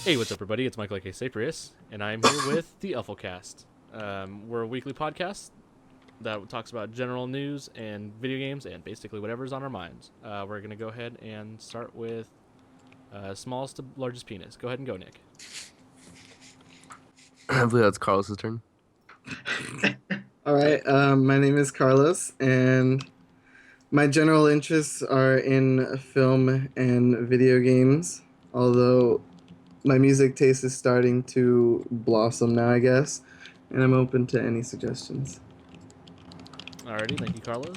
Hey, what's up, everybody? It's Michael A.K. Saprius, and I'm here with the UffleCast. We're a weekly podcast that talks about general news and video games and basically whatever's on our minds. We're going to go ahead and start with smallest to largest penis. Go ahead and go, Nick. I believe that's Carlos's turn. All right, my name is Carlos, and my general interests are in film and video games, although my music taste is starting to blossom now, I guess, and I'm open to any suggestions. Alrighty, thank you, Carlos.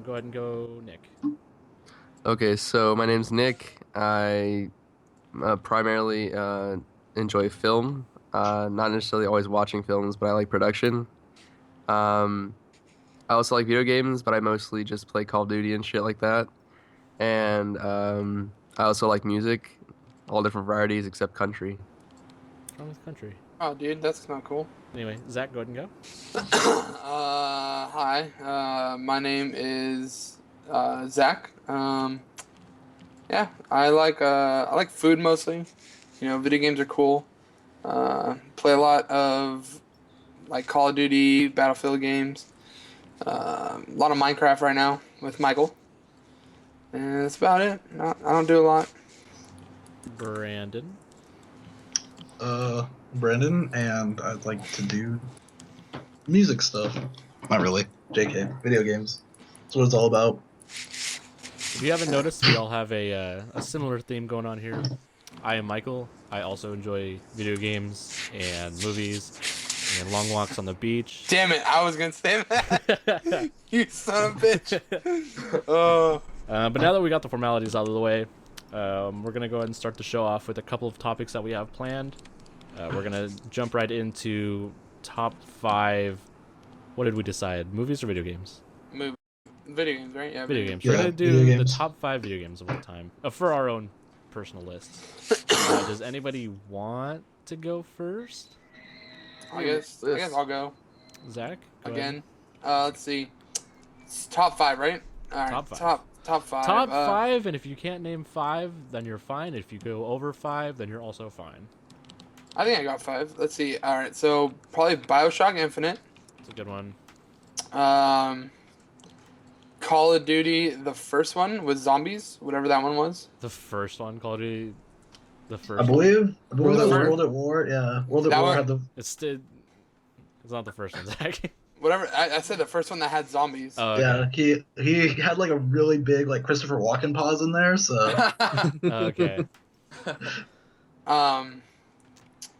Go ahead and go, Nick. Okay, so my name's Nick. I primarily enjoy film. Not necessarily always watching films, but I like production. I also like video games, but I mostly just play Call of Duty and shit like that. And I also like music, all different varieties except country. What's wrong with country? Oh, dude, that's not cool. Anyway, Zach, go ahead and go. Hi. My name is Zach. Yeah, I like food mostly. You know, video games are cool. Play a lot of like Call of Duty, Battlefield games. A lot of Minecraft right now with Michael. And that's about it. I don't do a lot. Brandon. Brandon, and I'd like to do music stuff. Not really. JK. Video games. That's what it's all about. If you haven't noticed, we all have a similar theme going on here. I am Michael. I also enjoy video games and movies and long walks on the beach. Damn it, I was going to say that. You son of a bitch. Oh. But now that we got the formalities out of the way, we're going to go ahead and start the show off with a couple of topics that we have planned. We're going to jump right into top 5. What did we decide? Movies or video games? Video games, right? Yeah, Video games. Yeah, We're going to video do the games. top 5 video games of all time for our own personal lists. Does anybody want to go first? I guess I'll go. Zach? Go Again. Let's see. It's top 5, right? All right. Top 5. Top 5. Top 5, and if you can't name 5, then you're fine. If you go over 5, then you're also fine. I think I got 5. Let's see. All right. So probably BioShock Infinite. It's a good one. Call of Duty, the first one with zombies, whatever that one was. The first one, Call of Duty. The first I one. believe that was War. World at War. Yeah, World at That War one- had the. It's not the first one, Zach. Whatever. I said the first one that had zombies. Oh, okay. Yeah, he had like a really big like Christopher Walken pause in there. So Okay. um,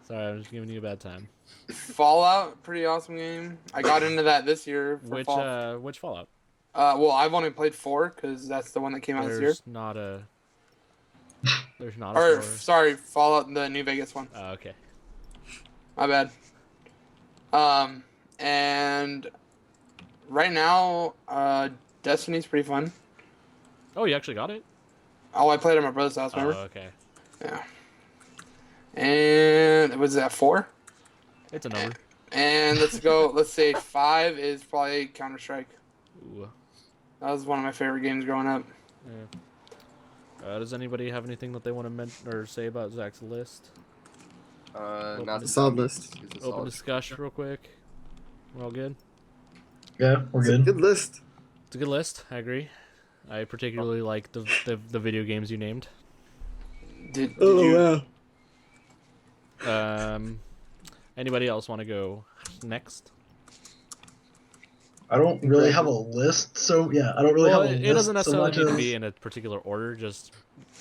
Sorry, I'm just giving you a bad time. Fallout, pretty awesome game. I got into that this year. For Which Fallout? Well, I've only played 4 because that's the one that came out this year. There's not a Or 4. sorry, Fallout, the New Vegas one. Oh, okay. My bad. And right now, Destiny's pretty fun. Oh, you actually got it? Oh, I played at my brother's house, Oh, remember? okay. Yeah. And was that 4? It's a number. And let's go. Let's say 5 is probably Counter Strike. Ooh. That was one of my favorite games growing up. Yeah. Does anybody have anything that they want to or say about Zach's list? Not a solid list. Open discussion real quick. We're all good? yeah, we're It's a good. good list. It's a good list. I agree. I particularly like the video games you named. Did Oh, you? wow. Anybody else want to go next? I don't really have a list, so yeah, I don't really Well, have a list. it doesn't necessarily so need much to be as- in a particular order. Just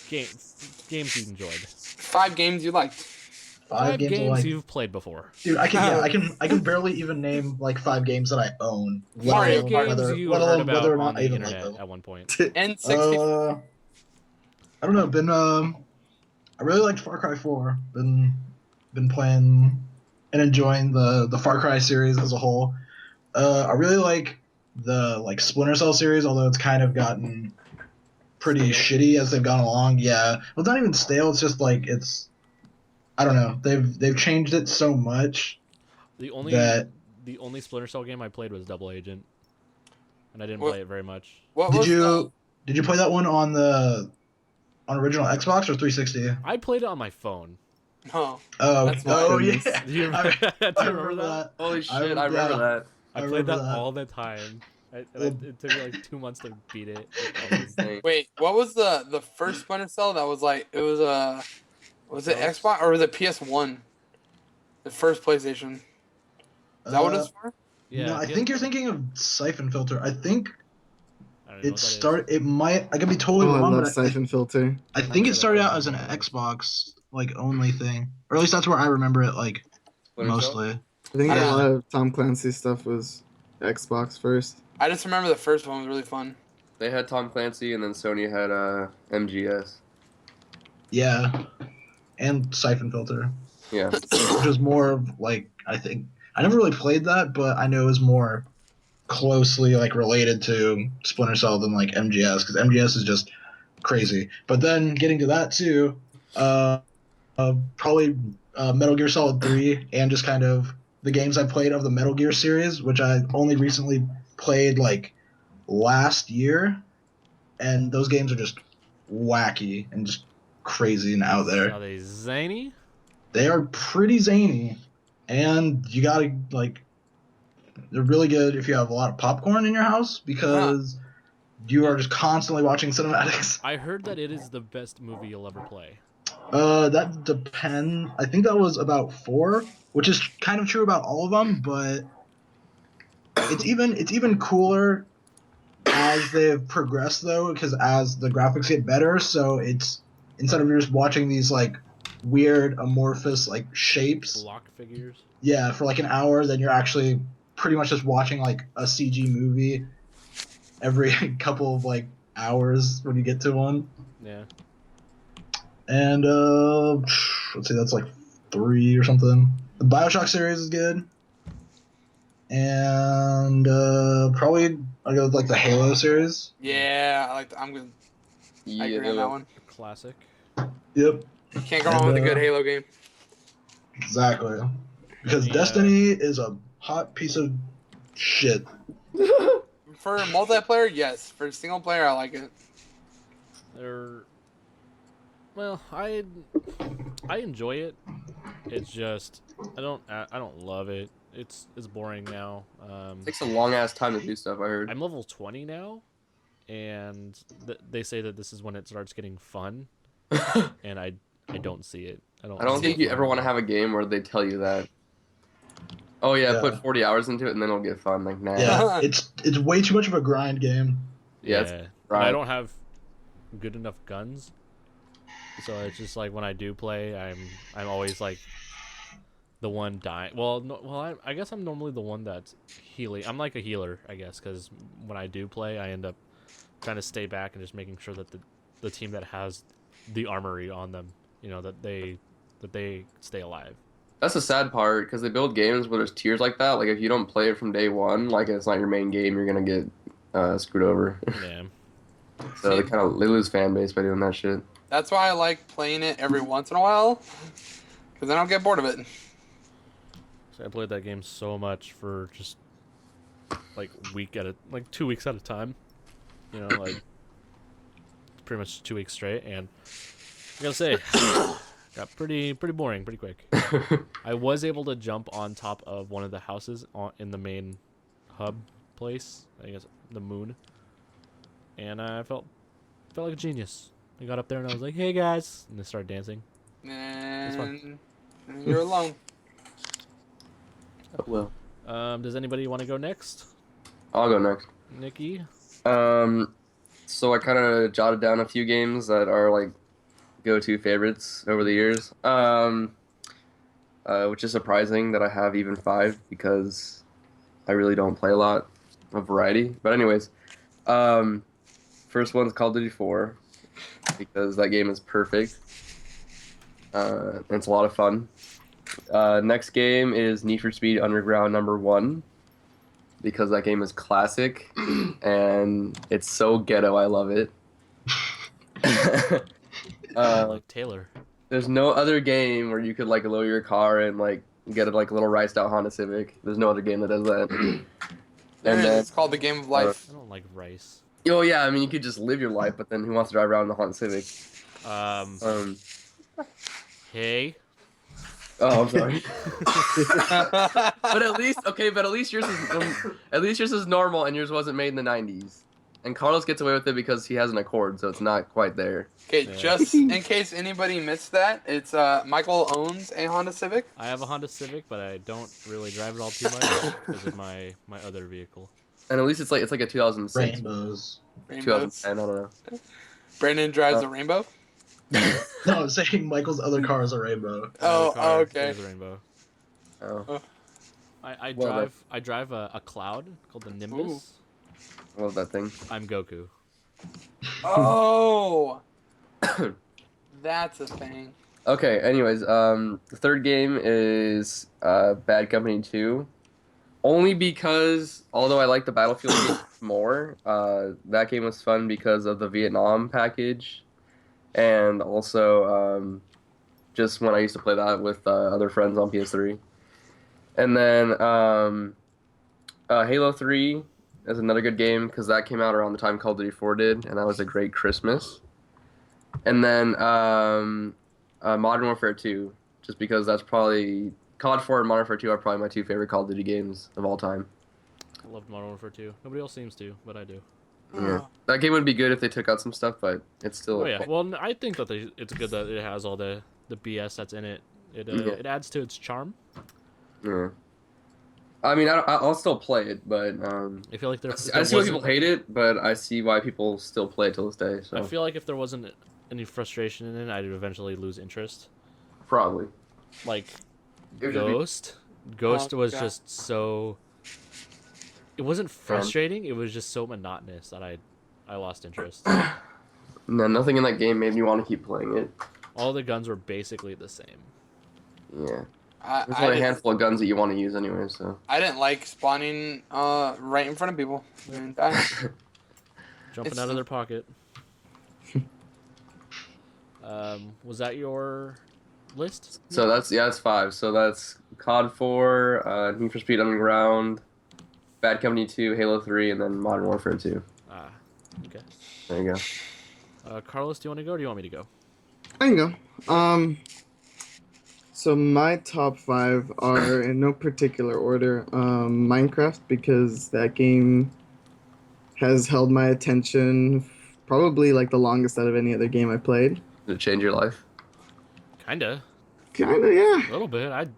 games you enjoyed. 5 games you liked. five games. I like. you've played before. Dude, I can barely even name like 5 games that I own. Mario Five Kart. games you let heard alone about whether or on not I the even like internet them. at one point. N64. I don't know. I really liked Far Cry 4. Been playing and enjoying the Far Cry series as a whole. I really like the Splinter Cell series, although it's kind of gotten pretty shitty as they've gone along. Yeah, well, it's not even stale. It's just I don't know. They've changed it so much. The only That- the only Splinter Cell game I played was Double Agent, and I didn't What- play it very much. What Did was you play that one on original Xbox or 360? I played it on my phone. No. Oh, That's oh nice. yeah. Do you I, remember, do I you remember that. Holy shit, I remember yeah, that. I I played that, remember that. all the time. It took me like 2 months to beat it. That's insane. Wait, what was the first Splinter Cell that was like? It was was it Ghost? Xbox or was it PS1? The first PlayStation. Is that what Uh, it's for? no, Yeah, I think you're thinking of Siphon Filter. I think I don't even know it what that is. started. It might. I could be totally Oh, I wrong, love but Siphon Filter. I think say it that started for out as an Nintendo. Xbox like only thing, or at least that's where I remember it. Like Splinter Cell? mostly. I think a Yeah. lot of Tom Clancy stuff was Xbox first. I just remember the first one was really fun. They had Tom Clancy, and then Sony had MGS. Yeah, and Siphon Filter, Yeah. which was more of like I think I never really played that, but I know it was more closely like related to Splinter Cell than like MGS because MGS is just crazy. But then getting to that too, probably Metal Gear Solid 3 and just kind of the games I played of the Metal Gear series, which I only recently played like last year, and those games are just wacky and just crazy and out Are there. they zany? They are pretty zany, and you gotta like they're really good if you have a lot of popcorn in your house because you are just constantly watching cinematics. I heard that it is the best movie you'll ever play. That depend. I think that was about 4, which is kind of true about all of them, but it's even cooler as they've progressed though, because as the graphics get better, so it's instead of just watching these like weird amorphous like shapes, Block figures. yeah, for like an hour, then you're actually pretty much just watching like a CG movie every couple of like hours when you get to one. Yeah. And let's see, that's like 3 or something. The BioShock series is good, and probably I go with like the Halo series. Yeah, I'm good. I agree on that one. Classic. Yep, Can't go wrong with a good Halo game. exactly. Because Yeah. Destiny is a hot piece of shit. For multiplayer, yes. For single player, I like it. They're well, I enjoy it. It's just I don't love it. It's boring now. Takes a long ass time to do stuff, I heard. I'm level 20 now, and they say that this is when it starts getting fun, and I don't see it. I don't think see you it ever fun. want to have a game where they tell you that. Oh yeah, Yeah. put 40 hours into it and then it'll get fun. Like, nah. Yeah, it's way too much of a grind game. Yeah, Yeah, it's and right. I don't have good enough guns, so it's just like when I do play, I'm always like the one dying. Well, no, I guess I'm normally the one that's healing. I'm like a healer, I guess, because when I do play, I end up trying to stay back and just making sure that the team that has the armory on them, that they stay alive. That's the sad part because they build games where there's tiers like that. Like if you don't play it from day one, like it's not your main game, you're gonna get screwed over. Yeah. So they lose fan base by doing that shit. That's why I like playing it every once in a while, because then I'll get bored of it. So I played that game so much for just like 2 weeks at a time. Like pretty much 2 weeks straight, and I gotta say, got pretty boring pretty quick. I was able to jump on top of one of the houses in the main hub place. I guess the moon, and I felt like a genius. I got up there and I was like, "Hey guys," and they started dancing. And you're alone. Well, Does anybody want to go next? I'll go next. Nikki? So I kind of jotted down a few games that are like go-to favorites over the years. Which is surprising that I have even 5 because I really don't play a lot of variety. But anyways, first one's Call of Duty 4 because that game is perfect. And it's a lot of fun. Next game is Need for Speed Underground #1 because that game is classic and it's so ghetto. I love it. Like Taylor. There's no other game where you could like lower your car and like get a like little riced out Honda Civic. There's no other game that does that. And then, It's called the game of life. I don't like rice. oh yeah, I mean you could just live your life, but then who wants to drive around in the Honda Civic? Hey, Oh, I'm sorry. But at least yours is normal, and yours wasn't made in the '90s. And Carlos gets away with it because he has an Accord, so it's not quite there. Okay, Yeah. just in case anybody missed that, it's Michael owns a Honda Civic. I have a Honda Civic, but I don't really drive it all too much because of my other vehicle. And at least it's like a 2006, Rainbows. 2010. I don't know. Brandon drives a Rainbow. No, I'm saying Michael's other car is a rainbow. Oh, The car okay. is a Rainbow. Oh, I Well, drive a Cloud called the Nimbus. I love that thing. I'm Goku. Oh, that's a thing. Okay. Anyways, the third game is Bad Company 2. Only because, although I like the Battlefield game more, that game was fun because of the Vietnam package, and also just when I used to play that with other friends on PS3. And then Halo 3 is another good game because that came out around the time Call of Duty 4 did, and that was a great Christmas. And then Modern Warfare 2, just because that's probably COD 4 and Modern Warfare 2 are probably my two favorite Call of Duty games of all time. I love Modern Warfare 2. Nobody else seems to, but I do. Yeah. That game would be good if they took out some stuff, but it's still. Oh yeah. Well, I think that it's good that it has all the BS that's in it. It adds to its charm. Yeah. I mean, I'll still play it, but I feel like I see why people hate it, but I see why people still play it till this day. So I feel like if there wasn't any frustration in it, I'd eventually lose interest. probably. Like It would just be- Ghost Oh, was God. just so. It wasn't frustrating. It was just so monotonous that I lost interest. No, nothing in that game made me want to keep playing it. All the guns were basically the same. Yeah. I There's only a didn't- handful of guns that you want to use anyway, so. I didn't like spawning right in front of people and dying. Jumping It's- out of their pocket. Was that your list? So that's 5. So that's COD 4, Need for Speed Underground, Bad Company 2, Halo 3, and then Modern Warfare 2. Ah, okay. There you go. Carlos, do you want to go or do you want me to go? I can go. So my top 5 are in no particular order. Minecraft, because that game has held my attention probably like the longest out of any other game I played. Did it change your life? Kinda. Kinda, yeah. A little bit. I'd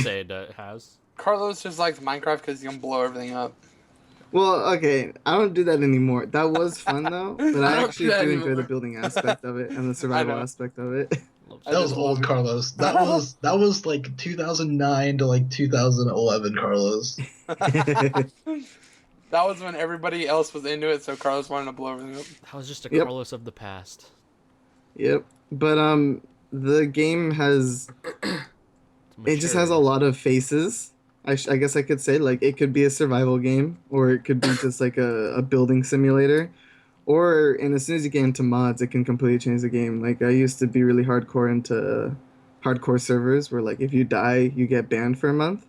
say it has. Carlos just likes Minecraft because he's gonna blow everything up. Well, okay, I don't do that anymore. That was fun though, but I I don't actually do that do enjoy anymore. the building aspect of it and the survival know. aspect of it. I That was just old love- Carlos. That was like 2009 to like 2011 Carlos. That was when everybody else was into it, so Carlos wanted to blow everything up. That was just a Yep. Carlos of the past. Yep, but the game has it just has a Mature. lot of faces. I guess I could say like it could be a survival game, or it could be just like a building simulator, or and as soon as you get into mods, it can completely change the game. Like I used to be really hardcore into hardcore servers where like if you die, you get banned for a month,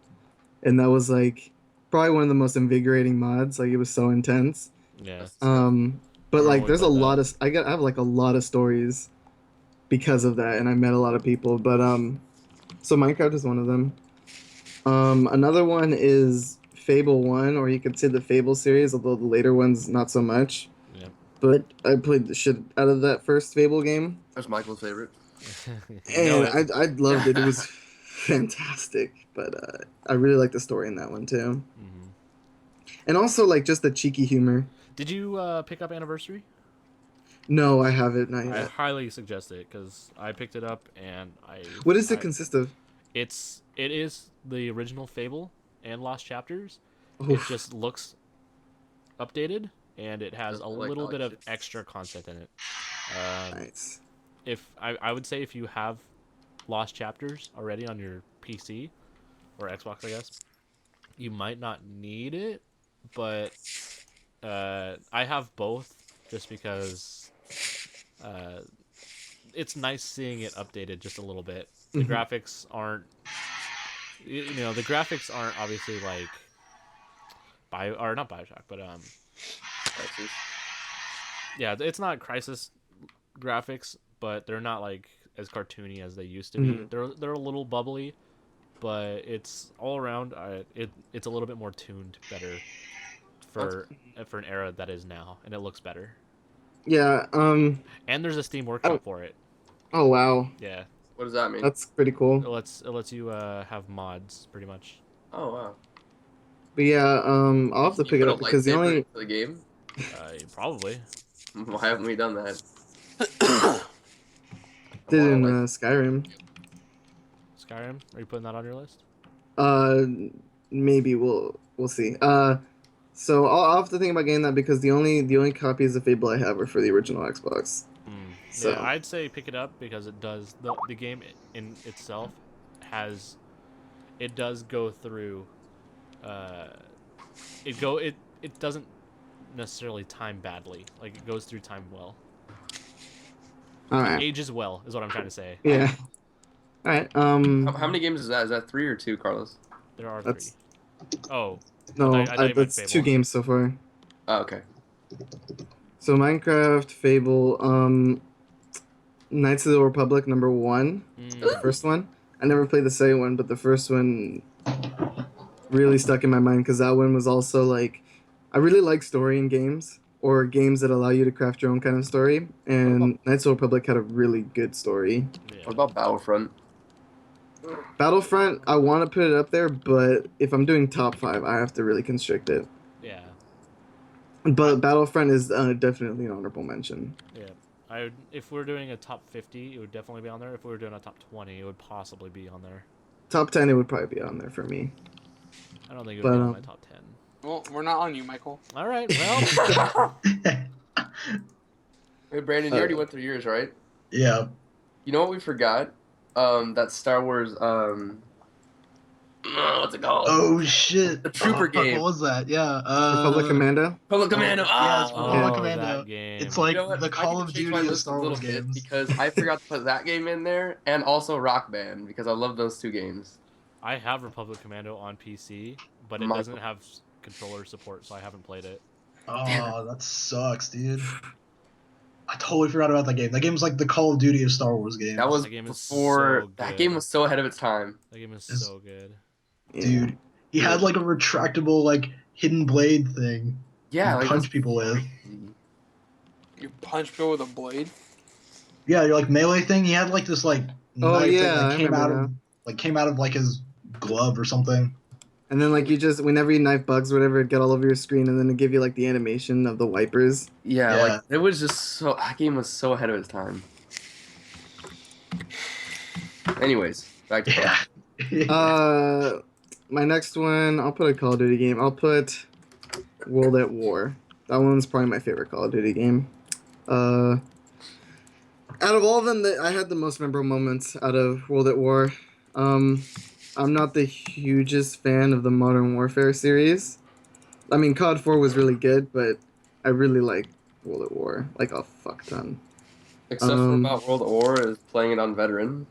and that was like probably one of the most invigorating mods. Like it was so intense. Yeah. But I like always there's a like that. lot of I have like a lot of stories because of that, and I met a lot of people. But so Minecraft is one of them. Another one is Fable 1, or you could say the Fable series, although the later ones not so much. Yeah. But I played the shit out of that first Fable game, That's Michael's favorite. and I loved it. It was fantastic. But I really like the story in that one too, Mhm. and also like just the cheeky humor. Did you pick up Anniversary? No, I haven't, not I yet. highly suggest it because I picked it up and What does it I- consist of? It is the original Fable and Lost Chapters. It Oof. just looks updated and it has a Doesn't look little like bit of shit. extra content in it. Nice. If I would say if you have Lost Chapters already on your PC or Xbox, I guess, you might not need it, but I have both just because it's nice seeing it updated just a little bit. The Mhm. graphics aren't, the graphics aren't obviously like not Bioshock, but yeah, it's not Crisis graphics, but they're not like as cartoony as they used to be. Mhm. They're a little bubbly, but it's all around. It's a little bit more tuned better for an era that is now, and it looks better. Yeah. And there's a Steam Workshop for it. Oh wow. Yeah, What does that mean? That's pretty cool. it lets you have mods pretty much. Oh wow. But yeah, I'll have to You pick it put a up because the lightsaber only into the game. Probably. Why haven't we done that? did in Like, Skyrim. Skyrim. Are you putting that on your list? Uh, maybe we'll see. So I'll have to think about getting that because the only copies of Fable I have are for the original Xbox. So Yeah, I'd say pick it up because it does the game in itself does go through. It doesn't necessarily time badly. Like it goes through time well. all right. Ages well is what I'm trying to say. Yeah. All right. how many games is that? Is that 3 or 2, Carlos? There are That's- 3. Oh, No, I thought you meant that's Fable. 2 games so far. Oh, okay. So Minecraft, Fable, Knights of the Republic #1, the first one. I never played the second one, but the first one really stuck in my mind because that one was also like, I really like story in games or games that allow you to craft your own kind of story. And Knights of the Republic had a really good story. Yeah. What about Battlefront? Battlefront, I want to put it up there, but if I'm doing top 5, I have to really constrict it. Yeah. But Battlefront is definitely an honorable mention. Yeah. If we're doing a top 50, it would definitely be on there. If we were doing a top 20, it would possibly be on there. Top 10, it would probably be on there for me. I don't think it would be on my top 10. Well, we're not on you, Michael. All right. Well, Hey, Brandon, you already went through yours, right? Yeah. You know what we forgot? That Star Wars, what's it called? Oh shit. The Trooper Fuck, game. What was that? Yeah. Republic Commando? Public Commando. Yeah, it's Ah! Republic Oh, Commando. that game. It's like You know what? the I Call need of to change Duty my of list Star a little Wars bit games. because I forgot to put that game in there and also Rock Band because I love those 2 games. I have Republic Commando on PC, but it Michael. doesn't have controller support, so I haven't played it. Oh, that sucks, dude. I totally forgot about that game. That game's like the Call of Duty of Star Wars games. That was That game is before. so That good. game was so ahead of its time. That game is It's- so good. Yeah. Dude. He had like a retractable like hidden blade thing. Yeah, you like punch people with. You punch people with a blade. Yeah, your like melee thing. He had like this like Oh, knife yeah, that I like, came out remember of came out of like his glove or something. And then like you just whenever you knife bugs or whatever, it'd get all over your screen and then it'd give you like the animation of the wipers. Yeah, Yeah. like it was just so. That game was so ahead of its time. Anyways, back to Yeah. My next one, I'll put a Call of Duty game. I'll put World at War. That one's probably my favorite Call of Duty game. Out of all of them, I had the most memorable moments out of World at War. I'm not the hugest fan of the Modern Warfare series. I mean, COD 4 was really good, but I really like World at War, like a fuck ton. Except for about World at War is playing it on veteran.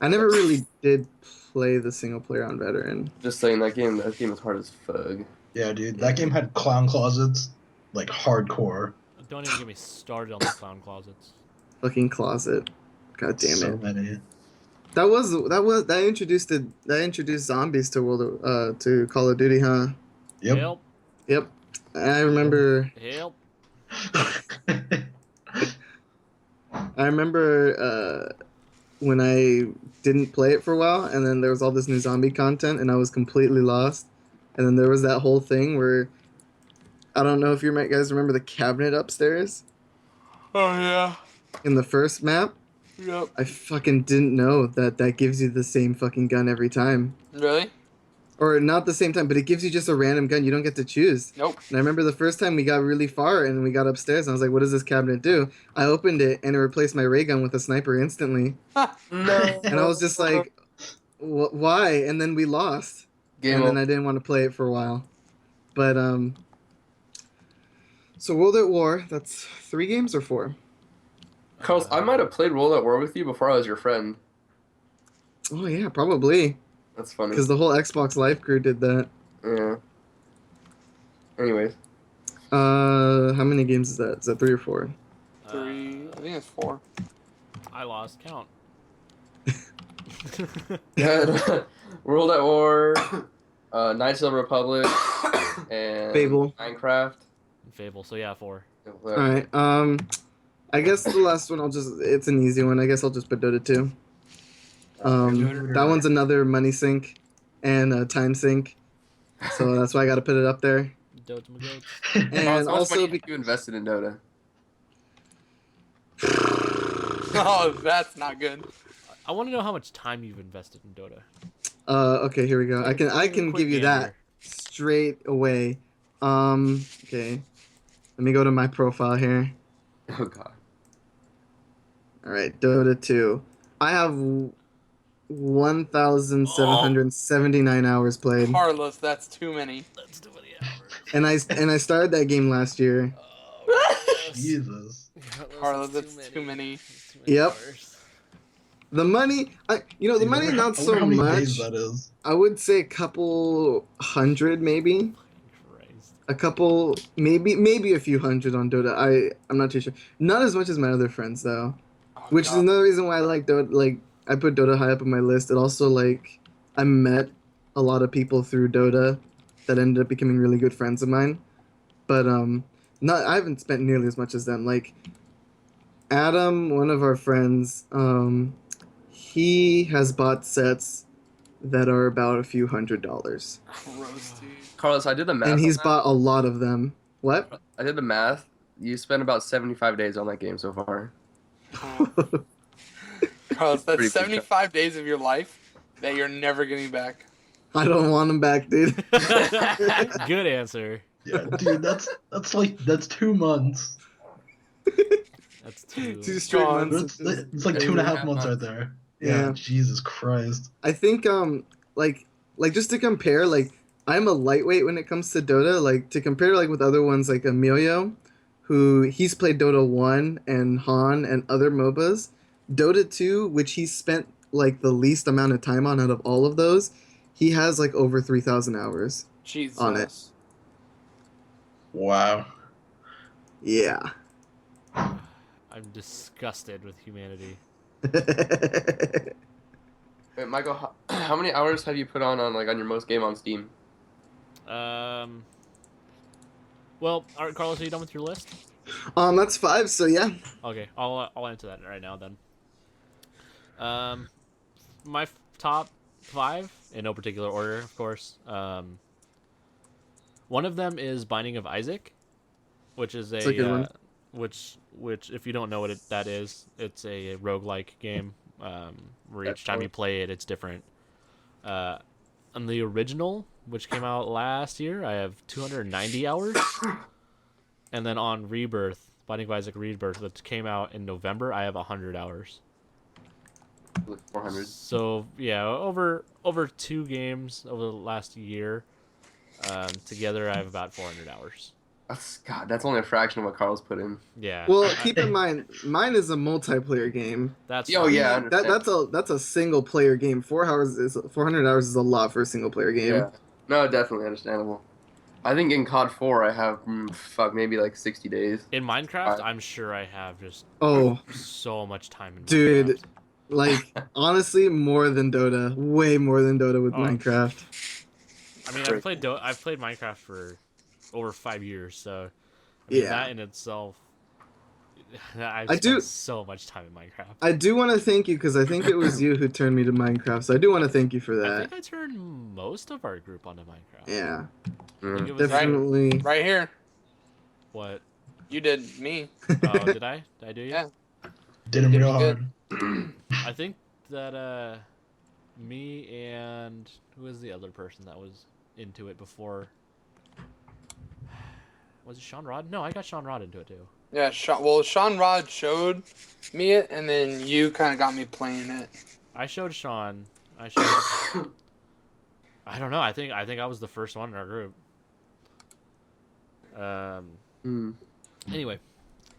I never really did play the single player on veteran. Just saying that game is hard as fuck. Yeah, dude. That game had clown closets, like hardcore. Don't even get me started on the clown closets. Fucking closet. God damn So it. many. That introduced zombies to to Call of Duty, huh? Yep. Help. Yep. I remember Help. when I didn't play it for a while and then there was all this new zombie content and I was completely lost. And then there was that whole thing where I don't know if you guys remember the cabinet upstairs Oh yeah. in the first map. Yep. I fucking didn't know that gives you the same fucking gun every time. Really? Or not the same time, but it gives you just a random gun. You don't get to choose. Nope. And I remember the first time we got really far and we got upstairs and I was like, what does this cabinet do? I opened it and it replaced my ray gun with a sniper instantly. No. And I was just like, why? And then we lost. Game And then over. I didn't want to play it for a while. But, so World at War, that's 3 games or 4? Carlos, I might have played World at War with you before I was your friend. Oh yeah, probably. That's funny. Because the whole Xbox Live crew did that. Yeah. Anyways, How many games is that? Is that 3 or 4? 3. I think it's 4. I lost count. Yeah, World at War, Knights of the Republic, and Fable. Minecraft. Fable. So yeah, 4. All right. I guess the last one it's an easy one. I guess I'll just put Dota 2. That one's another money sink and a time sink. So that's why I got to put it up there. Dota McGoats. Carlos, And how much also money have you invested in Dota? Oh, that's not good. I want to know how much time you've invested in Dota. Okay, here we go. I can Quick give you gander. that straight away. Okay. Let me go to my profile here. Oh God. All right, Dota 2. I have 1,779 hours played, Carlos, that's too many. That's too many hours. and I started that game last year. Oh, Jesus. Carlos, that's too many. That's too many Yep. hours. The money, the Dude, money I not wonder so how many much. days that is. I would say a couple hundred, maybe. Christ. A couple, maybe a few hundred on Dota. I'm not too sure. Not as much as my other friends though, Oh, which is God. another reason why I like Dota. Like I put Dota high up on my list. It also like I met a lot of people through Dota that ended up becoming really good friends of mine. But not I haven't spent nearly as much as them. Like Adam, one of our friends, he has bought sets that are about a few $100s, Gross, dude. Carlos, I did the math. and he's on that. bought a lot of them. What? I did the math. You spent about 75 days on that game so far. Carlos, Pretty that's 75 days of your life that you're never getting back. I don't want him back, dude. Good answer. Yeah, dude, that's 2 months. That's two. 2 straight God, months. It's like 2.5 months right there. Yeah. Yeah, Jesus Christ. I think like just to compare, like I'm a lightweight when it comes to Dota. Like to compare like with other ones like Emilio, who he's played Dota 1 and Han and other MOBAs. Dota 2, which he spent like the least amount of time on out of all of those, he has like over 3,000 hours Jesus. on it. Wow. Yeah. I'm disgusted with humanity. Wait, Michael, how many hours have you put on your most game on Steam? Well, all right, Carlos, are you done with your list? That's 5, so yeah. Okay, I'll answer that right now then. My top 5 in no particular order, of course. One of them is Binding of Isaac, which is It's a good one. which if you don't know what that is, it's a roguelike game. Where each time you play it, it's different. On the original, which came out last year, I have 290 hours. And then on Rebirth, Binding of Isaac Rebirth, that came out in November, I have 100 hours. 400. So yeah, over 2 games over the last year, together I have about 400 hours. That's only a fraction of what Carlos put in. Yeah. Well, keep in mind, mine is a multiplayer game. That's Oh fine. yeah, I understand. That's a single player game. 400 hours is a lot for a single player game. Yeah. No, definitely understandable. I think in COD 4 I have maybe like 60 days. In Minecraft, I'm sure I have just Oh, so much time in dude. Minecraft. like honestly, more than Dota. Way more than Dota with Oh. Minecraft. I mean, I've played Minecraft for over 5 years, so I mean, Yeah. that in itself, I've I spent do- so much time in Minecraft. I do want to thank you because I think it was you who turned me to Minecraft. So I do want to thank you for I that. think I turned most of our group onto Minecraft. Yeah, I think Mm. it was definitely. Right here. what? You did me. Oh, did I? Did I do you? Yeah. Did him Did real good. hard. I think that me and who was the other person that was into it before? Was it Sean Rod? No, I got Sean Rod into it too. Yeah, Sean Rod showed me it, and then you kind of got me playing it. I showed Sean. I showed. I don't know. I think I was the first one in our group. Mm. Anyway,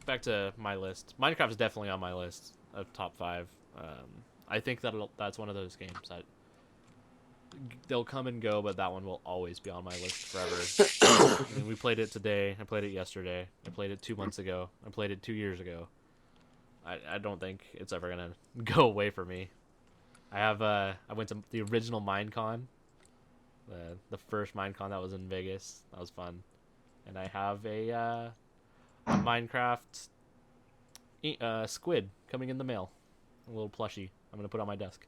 back to my list. Minecraft is definitely on my list of top 5. I think that's one of those games that they'll come and go, but that one will always be on my list forever. I mean, we played it today. I played it yesterday. I played it 2 months ago. I played it 2 years ago. I don't think it's ever gonna go away from me. I went to the original Minecon, the first Minecon that was in Vegas. That was fun, and I have a Minecraft squid coming in the mail, a little plushie. I'm gonna put on my desk.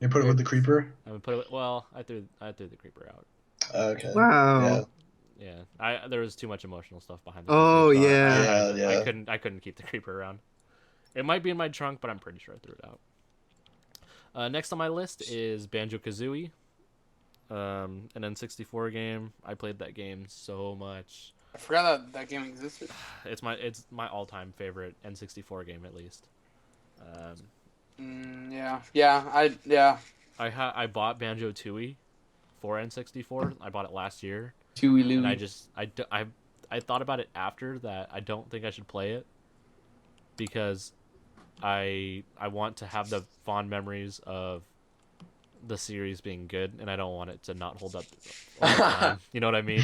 You put it with the creeper. I'm gonna put it. Well, I threw the creeper out. Okay. Wow. Yeah, there was too much emotional stuff behind the Oh, creeper, so yeah. Yeah. I couldn't keep the creeper around. It might be in my trunk, but I'm pretty sure I threw it out. Next on my list is Banjo-Kazooie, an N64 game. I played that game so much. I forgot that game existed. It's my all-time favorite N64 game, at least. I bought Banjo-Tooie for N64. I bought it last year. Chewy And Louie. I thought about it after that. I don't think I should play it because I want to have the fond memories of the series being good, and I don't want it to not hold up all the time. You know what I mean?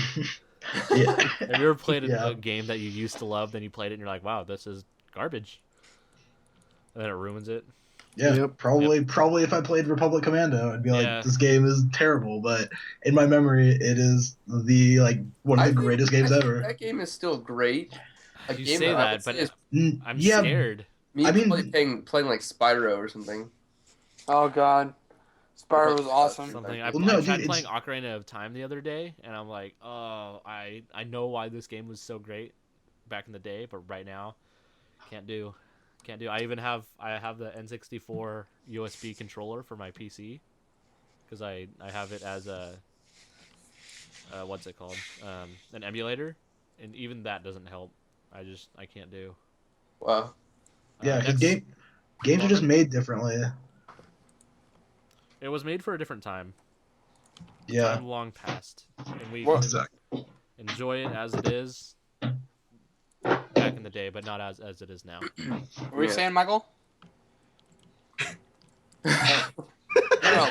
Yeah. Have you ever played Yeah. a game that you used to love, then you played it and you're like, wow, this is garbage, and then it ruins it? Yeah, Yep. probably if I played Republic Commando, I'd be like, Yeah. this game is terrible. But in my memory, it is one of the greatest games I think ever. that game is still great. A You game say I that, would but say is I'm Yeah, scared. me I mean- playing like Spyro or something. Oh God, Spyro was awesome. Something Well, no, I tried dude, playing it's- Ocarina of Time the other day, and I'm like, oh, I know why this game was so great back in the day, but right now, can't do. I have the N64 USB controller for my PC because I have it as a what's it called, an emulator, and even that doesn't help. I can't do. Wow. Yeah, because next- games are just made differently. It was made for a different time. Yeah. Time long past, and we Well, can Exactly. enjoy it as it is back in the day, but not as it is now. What were you Yeah. saying, Michael? No,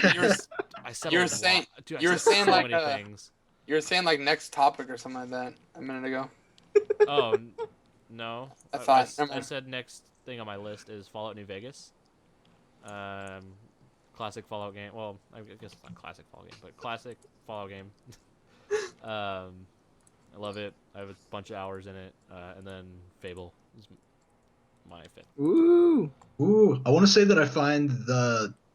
I said You a were lot. saying- Dude, I you were said saying so like, many uh, things. you were saying like next topic or something like that a minute ago. Oh no, I thought- never I mind. said next thing on my list is Fallout New Vegas. Classic Fallout game. Well, I guess it's not classic Fallout game, but classic Fallout game. I love it. I have a bunch of hours in it, and then Fable is my fifth. Woo. Ooh, I want to say that I find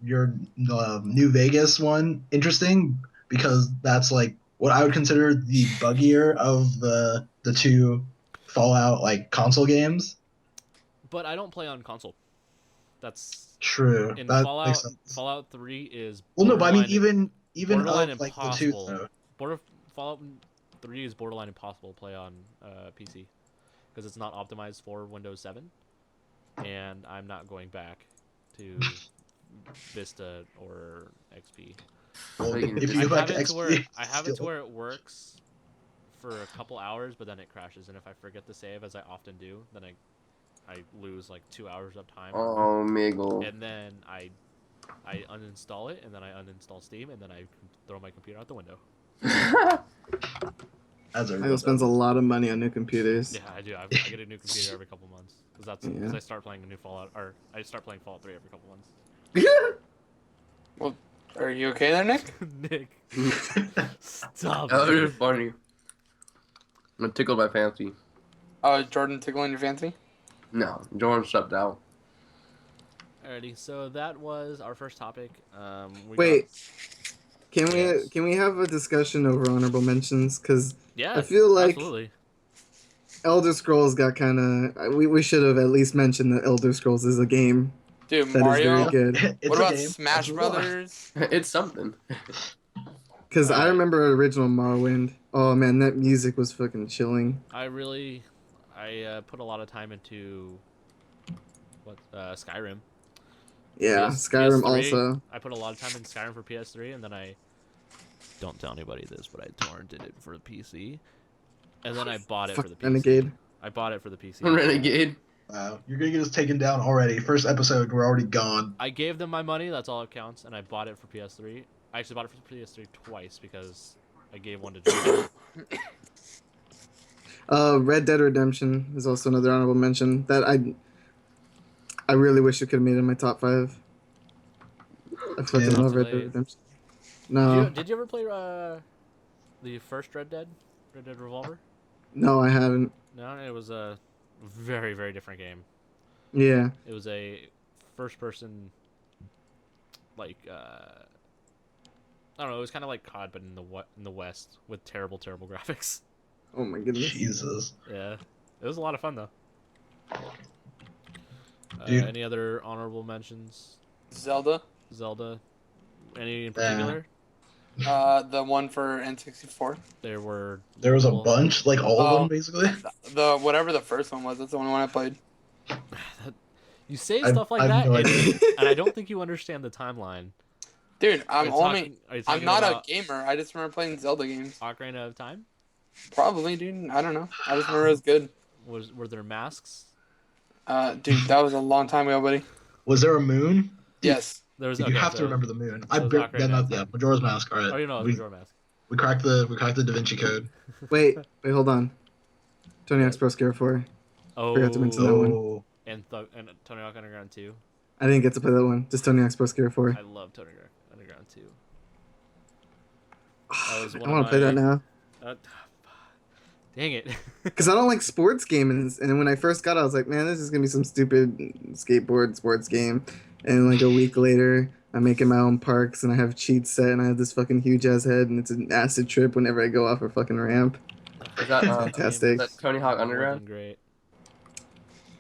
your New Vegas one interesting because that's like what I would consider the buggier of the two Fallout like console games. But I don't play on console. That's True. in That Fallout. makes sense. Fallout 3 is Well, no, but I mean borderline- even borderline of like the two. impossible. Fallout 3 is borderline impossible to play on PC because it's not optimized for Windows 7, and I'm not going back to Vista or XP. Well, If if I you go back have to it to where XP, I have it to still- where it works for a couple hours, but then it crashes, and if I forget to save, as I often do, then I lose like 2 hours of time. Oh, Miguel. And then I uninstall it, and then I uninstall Steam, and then I throw my computer out the window. As Michael spends a lot of money on new computers. Yeah, I do. I get a new computer every couple months because Yeah. I start playing a new Fallout, or I start playing Fallout 3 every couple months. Are you okay there, Nick? Nick, stop. That it. was funny. It tickled my fancy. Oh, is Jordan tickling your fancy? No, Jordan stepped out. Alrighty, so that was our first topic. We Wait. Yes. Can we have a discussion over honorable mentions? Because Yeah, I feel like absolutely. Elder Scrolls got kind of. We should have at least mentioned that Elder Scrolls is a game Dude, that is Mario. very good. It's What a about game. Smash That's what- Brothers? It's something. Because I Alright. remember original Morrowind. Oh man, that music was fucking chilling. I put a lot of time into Skyrim. Yeah, PS- Skyrim PS3. also. I put a lot of time in Skyrim for PS3, and then I don't tell anybody this, but I torrented it for the PC, and then I bought it for Fuck the PC. Renegade. I bought it for the PC. Renegade. Wow, you're gonna get us taken down already. First episode, we're already gone. I gave them my money. That's all that counts, and I bought it for PS3. I actually bought it for PS3 twice because I gave one to Jordan. Red Dead Redemption is also another honorable mention that I really wish it could have made it in my top 5. I fucking Yeah. love Red Played. Dead Redemption. No, Did you ever play the first Red Dead Revolver? no, I haven't. No, it was a very, very different game. Yeah. It was a first-person, like I don't know. It was kind of like COD, but in the West with terrible, terrible graphics. Oh my goodness. Jesus. Yeah, it was a lot of fun though. Dude. Any other honorable mentions? Zelda, Zelda. Any in Yeah. particular? the one for N64. There were. There was a multiple- bunch, like all of Oh. them, basically. The whatever the first one was. That's the only one I played. You say I- stuff like I have that, no and, idea. and I don't think you understand the timeline. Dude, Are you talking I'm not about a gamer. I just remember playing Zelda games. Ocarina of Time. Probably, dude. I don't know. I just remember it was good. Were there masks? Dude, that was a long time ago, buddy. Was there a moon? Yes. There was. Dude, Okay, you have so, to remember the moon. so it's Ocarina Then of yeah, Time. Majora's Mask. All right. Oh, you know, we, Majora Mask. we cracked the Da Vinci Code. Wait, hold on. Tony Hawk's Pro Skater 4. Oh, Forgot to mention that one. Oh, and Tony Hawk Underground 2. I didn't get to play that one. Just Tony Hawk's Pro Skater 4. I love Tony Hawk Underground 2. was I one want of to play my- that now. Dang it. Because I don't like sports games. And when I first got it, I was like, man, this is going to be some stupid skateboard sports game. And like a week later, I'm making my own parks and I have cheats set and I have this fucking huge ass head and it's an acid trip whenever I go off a fucking ramp. Is that, Fantastic. is that Tony Hawk More than Underground? Great.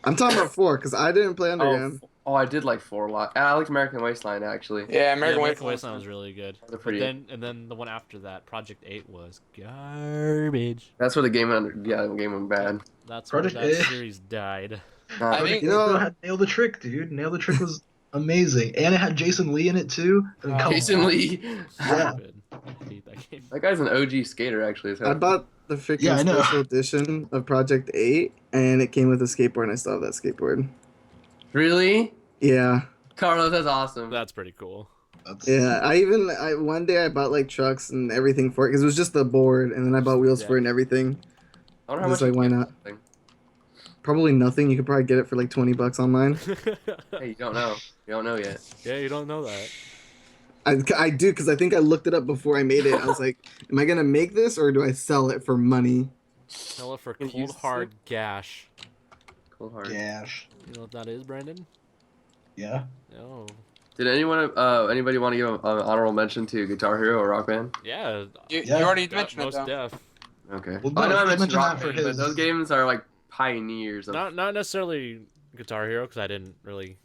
I'm talking about 4 because I didn't play Underground. Oh, I did like 4 a lot. And I liked American Wasteland actually. Yeah, American American Wasteland Wasteland. was really good. They're But pretty. then the one after that, Project 8 was garbage. That's where the game went. Yeah, the game went bad. That's where Project that 8. series died. Nah, I think- You know- had Nail the Trick, dude. Nail the Trick was amazing, and it had Jason Lee in it too. I mean, come Jason on. Lee. Yeah. Stupid. I hate that game. That guy's an OG skater actually. I bought the freaking Yeah, I know. special edition of Project 8 and it came with a skateboard and I still have that skateboard. Really? Yeah. Carlos, that's awesome. That's pretty cool. That's- Yeah, I one day I bought like trucks and everything for it because it was just the board, and then I bought wheels for it and everything. I wonder how Just much like, why you get not? for that thing. Probably nothing. You could probably get it for like $20 online. Hey, you don't know. You don't know yet. Yeah, you don't know that. I do because I think I looked it up before I made it. I was like, am I gonna make this or do I sell it for money? Sell it for Can you cold use hard gash. Cold hard. Gash. You know what that is, Brandon? Yeah. No. Did anybody want to give an honorable mention to Guitar Hero or Rock Band? Yeah. You Yeah. already Got mentioned it most though. def. Okay. Well, I know I no, mentioned mention Rock that for Band, but his- those games are like pioneers of. Not necessarily Guitar Hero because I didn't really.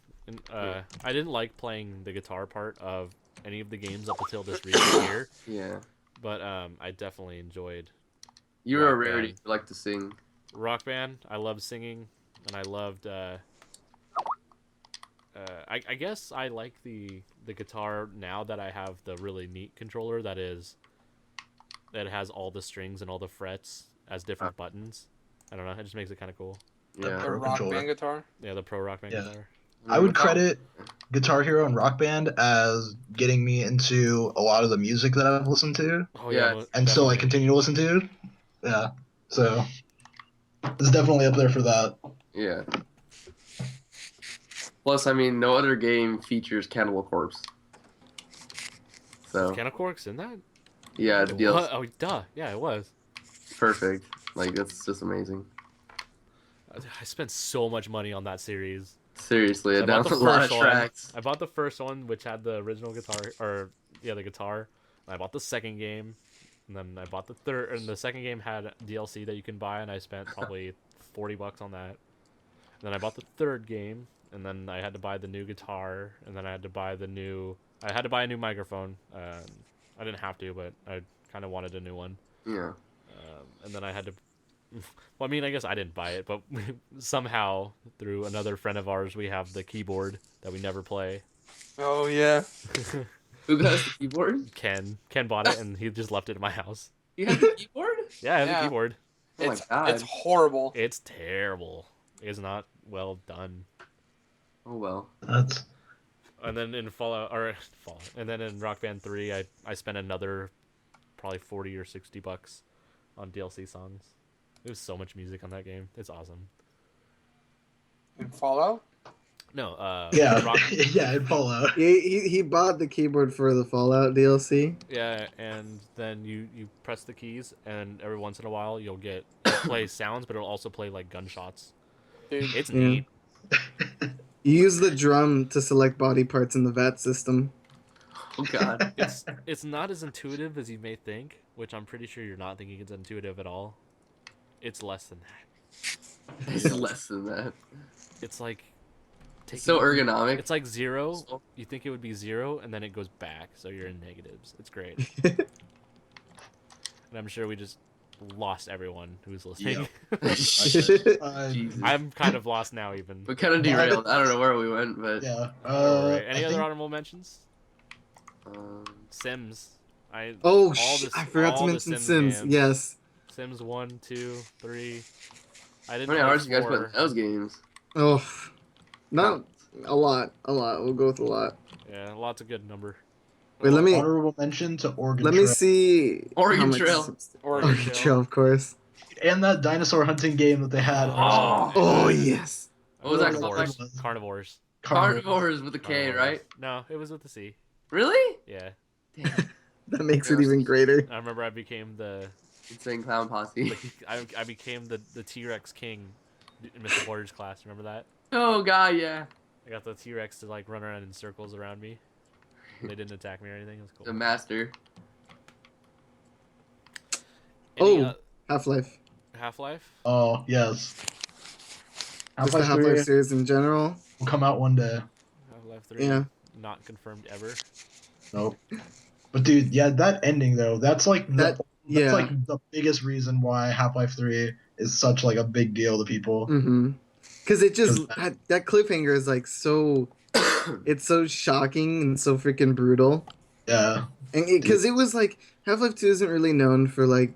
I didn't like playing the guitar part of any of the games up until this recent year. Yeah. But I definitely enjoyed You were a Rock rarity. Band. You like to sing. Rock Band. I loved singing, and I loved. I guess I like the guitar now that I have the really neat controller that has all the strings and all the frets as different buttons. I don't know. It just makes it kind of cool. Yeah. The Pro Rock controller. Band guitar. Yeah, the Pro Rock Band Yeah. guitar. I would credit Guitar Hero and Rock Band as getting me into a lot of the music that I've listened to, Oh Yeah, yeah, and still I definitely. continue to listen to. Yeah. So it's definitely up there for that. Yeah. Plus, I mean, no other game features Cannibal Corpse. So Can of Corks in that? yeah, the deal What? Oh, duh. Yeah, it was. perfect. Like that's just amazing. I spent so much money on that series. Seriously, I it bought downloads the a lot of first one. tracks. I bought the first one, which had the original guitar, the guitar. And I bought the second game, and then I bought the third. And the second game had DLC that you can buy, and I spent probably $40 on that. And then I bought the third game, and then I had to buy the new guitar, and then I had to buy a new microphone. I didn't have to, but I kind of wanted a new one. Yeah. And then I had to. Well, I mean, I guess I didn't buy it, but somehow through another friend of ours, we have the keyboard that we never play. Oh yeah. Who got the keyboard? Ken bought it, and he just left it in my house. You have the keyboard? Yeah, I have Yeah. the keyboard. Oh my It's god. it's horrible. It's terrible. It's not well done. Oh well. That's And then in Fallout, and then in Rock Band 3, I spent another probably $40 or $60 on DLC songs. There's so much music on that game. It's awesome. In Fallout. No, Yeah, Rock, yeah, in Fallout. He bought the keyboard for the Fallout DLC. yeah, and then you press the keys, and every once in a while you'll get play sounds, but it'll also play like gunshots. Dude, It's Yeah. neat. You use the drum to select body parts in the VAT system. Oh god. It's not as intuitive as you may think, which I'm pretty sure you're not thinking it's intuitive at all. It's less than that. It's less than that. It's like It's so ergonomic. It's like 0. You think it would be 0, and then it goes back, so you're in negatives. It's great. And I'm sure we just lost everyone who's listening. Jesus. I'm kind of lost now, even. We kind of derailed. I don't know where we went, but Yeah. Alright, any I other think- honorable mentions? Sims. I forgot to all the mention Sims. games. Yes. Sims 1, 2, 3. I didn't how many play hours you guys 4. put in those games? Oh, not a lot. A lot. We'll go with a lot. Yeah, lots of good number. Wait, let me Honorable mention to Oregon let Trail. me see. Oregon how much Trail. Sims- Oregon Oregon Trail, of course. And that dinosaur hunting game that they had. Oh yes. What was that Carnivores. called? Carnivores. Carnivores with a K, Carnivores. right? No, it was with the C. Really? Yeah. That makes it even greater. I remember I became the Insane Clown Posse. I became the T-Rex king in Mr. Porter's class. Remember that? Oh god, yeah. I got the T-Rex to like run around in circles around me. They didn't attack me or anything. It was The cool. master. Half-Life. Half-Life. Oh yes. Just the Half-Life 3 Half-Life series in general. will come out one day. Half-Life 3. Yeah. Not confirmed ever. Nope. But dude, yeah, that ending though, that's like That- that's yeah. like the biggest reason why Half-Life 3 is such like a big deal to people. Mm-hmm. Because it just that cliffhanger is like so. It's so shocking and so freaking brutal. Yeah. And because it was like Half-Life 2 isn't really known for like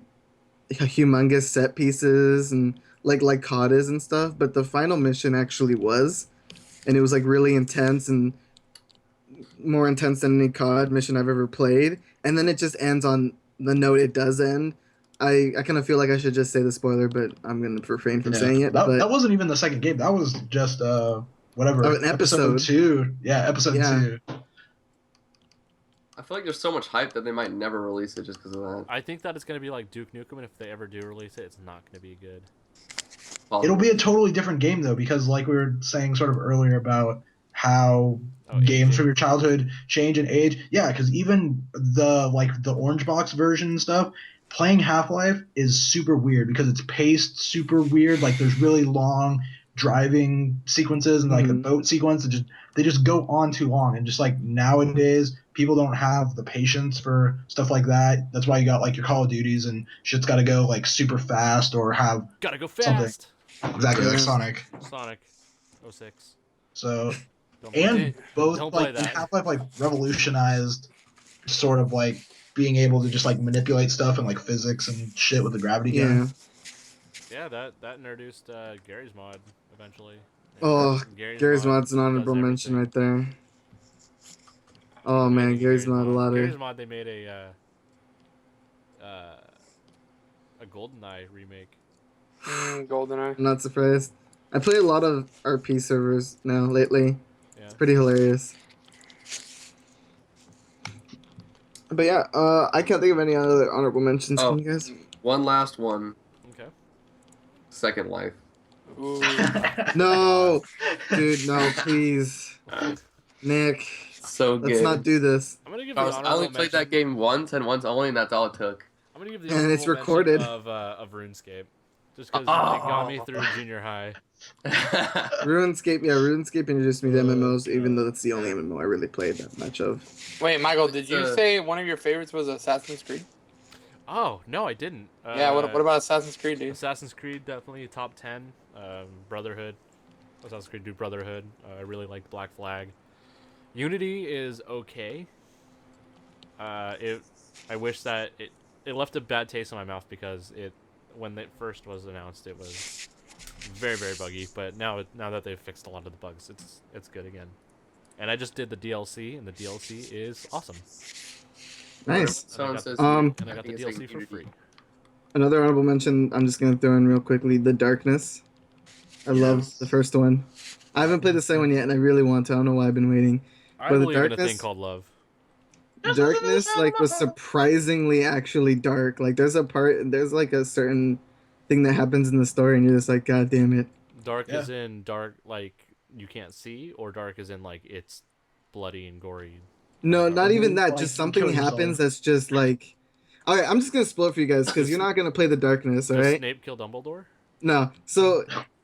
humongous set pieces and like CODs and stuff, but the final mission actually was, and it was like really intense and more intense than any COD mission I've ever played. And then it just ends on the note it does end. I kind of feel like I should just say the spoiler, but I'm gonna refrain from Yeah. saying it. That, but that wasn't even the second game. That was just whatever. Oh, an episode. 2. Yeah, episode Yeah. 2. I feel like there's so much hype that they might never release it just because of that. I think that it's gonna be like Duke Nukem, and if they ever do release it, it's not gonna be good. Well, It'll be a totally different game though, because like we were saying sort of earlier about how games aging. from your childhood change and age. Yeah, because even the orange box version and stuff, playing Half-Life is super weird because it's paced super weird. Like there's really long driving sequences and like the Mhm. boat sequence that they just go on too long, and just like nowadays people don't have the patience for stuff like that. That's why you got like your Call of Duties and shit's got to go like super fast or have Gotta go Something. fast. exactly like Yeah. Sonic. Sonic 06. So Don't play and it. both Don't play like that. Half-Life like revolutionized sort of like being able to just like manipulate stuff and like physics and shit with the gravity yeah. gun. Yeah, that introduced Gary's mod eventually. Oh, Gary's mod's an does honorable mention everything. right there. Oh They man, made Gary's mod a lot Gary's of. mod. They made a GoldenEye remake. GoldenEye. I'm not surprised. I play a lot of RP servers now lately. Yeah. It's pretty hilarious. But yeah, I can't think of any other honorable mentions. Oh. Can you guys? one last one. Okay. Second Life. Ooh. No, dude, no, please, Nick. So good. Let's not do this. I'm gonna give I the only honorable played mention. that game once and once only, and that's all it took. I'm gonna give the And honorable it's mention recorded. of RuneScape, just because it Oh. got me through junior high. RuneScape, yeah, RuneScape introduced me to MMOs, even though that's the only MMO I really played that much of. Wait, Michael, did It's you a- say one of your favorites was Assassin's Creed? Oh no, I didn't. Yeah, what about Assassin's Creed, dude? Assassin's Creed? Definitely top 10. Brotherhood. Assassin's Creed 2 Brotherhood. I really liked Black Flag. Unity is okay. I wish that it left a bad taste in my mouth because when it first was announced, it was very, very buggy. But now that they've fixed a lot of the bugs, it's good again. And I just did the DLC, and the DLC is awesome. Nice. Someone got- says Um, And I got the think it's DLC like for Unity. free. Another honorable mention, I'm just gonna throw in real quickly, The Darkness. I love Yes. the first one. I haven't played the second one yet, and I really want to. I don't know why I've been waiting. I But the believe in a thing darkness, called love. darkness, like was surprisingly actually dark. Like there's like a certain thing that happens in the story, and you're just like, God damn it. Dark Yeah. is in dark like you can't see, or dark is in like it's bloody and gory. No, Dark. not even that. Like, Just you something kill yourself. happens that's just like. Okay, I'm just gonna spoil it for you guys because you're not gonna play the darkness, all Does right? Snape kill Dumbledore? No. So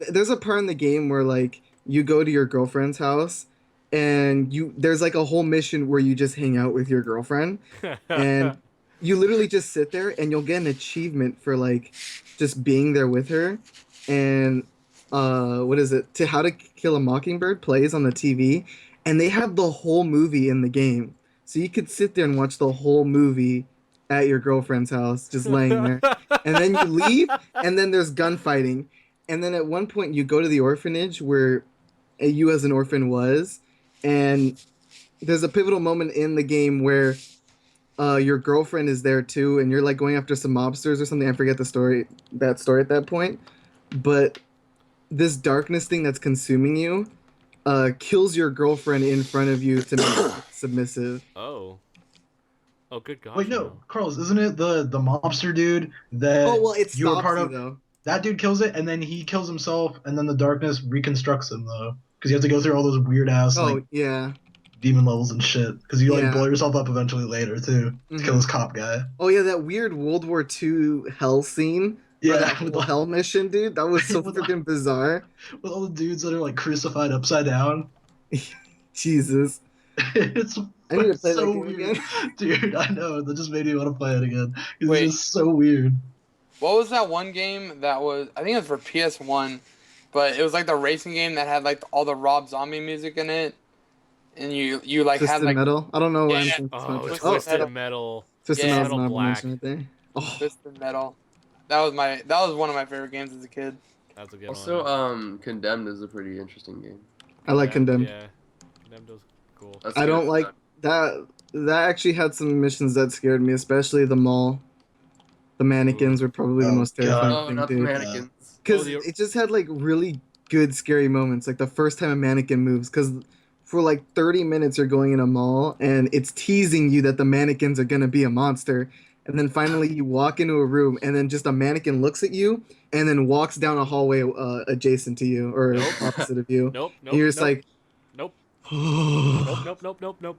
there's a part in the game where like you go to your girlfriend's house and there's like a whole mission where you just hang out with your girlfriend and you literally just sit there and you'll get an achievement for like just being there with her. And what is it? To How to Kill a Mockingbird plays on the TV and they have the whole movie in the game. So you could sit there and watch the whole movie at your girlfriend's house just laying there. And then you leave and then there's gunfighting. And then at one point you go to the orphanage where you as an orphan was, and there's a pivotal moment in the game where your girlfriend is there too, and you're like going after some mobsters or something. I forget that story at that point. But this darkness thing that's consuming you kills your girlfriend in front of you to make her submissive. Oh. Oh, good gosh. Wait, no, Carlos, isn't it the mobster dude that Oh well, it you were stops part you of? though. That dude kills it, and then he kills himself, and then the darkness reconstructs him though, because you have to go through all those weird ass Oh like yeah, demon levels and shit. Because you like Yeah. blow yourself up eventually later too to kill Mhm. this cop guy. oh yeah, that weird World War II hell scene. Or Yeah, that with whole the- hell mission, dude. That was so With the- freaking bizarre. with all the dudes that are like crucified upside down. Jesus. It's I need to play so that game weird, again. dude. I know that just made me want to play it again. It's Wait. just so weird. What was that one game that was? I think it was for PS1, but it was like the racing game that had like all the Rob Zombie music in it, and you like had Twisted like Metal. I don't know why Yeah. I'm Oh, Twisted Twisted Metal. Metal. Twisted Yeah. Metal's Metal an Black. mention right there. Oh, Twisted Metal. That was one of my favorite games as a kid. That's a good Also, one. Condemned is a pretty interesting game. I like Condemned. Yeah. Condemned was cool. That's I good. don't like that. That actually had some missions that scared me, especially the mall. The mannequins were probably the Oh, most God. terrifying Oh, thing, not the dude. mannequins. Because Oh, the- it just had like really good scary moments, like the first time a mannequin moves. Because for like 30 minutes you're going in a mall and it's teasing you that the mannequins are gonna be a monster, and then finally you walk into a room and then just a mannequin looks at you and then walks down a hallway adjacent to you or Nope. opposite of you. Nope. Nope. And you're just nope, like, Nope. Nope. Nope. Nope. Nope. Nope.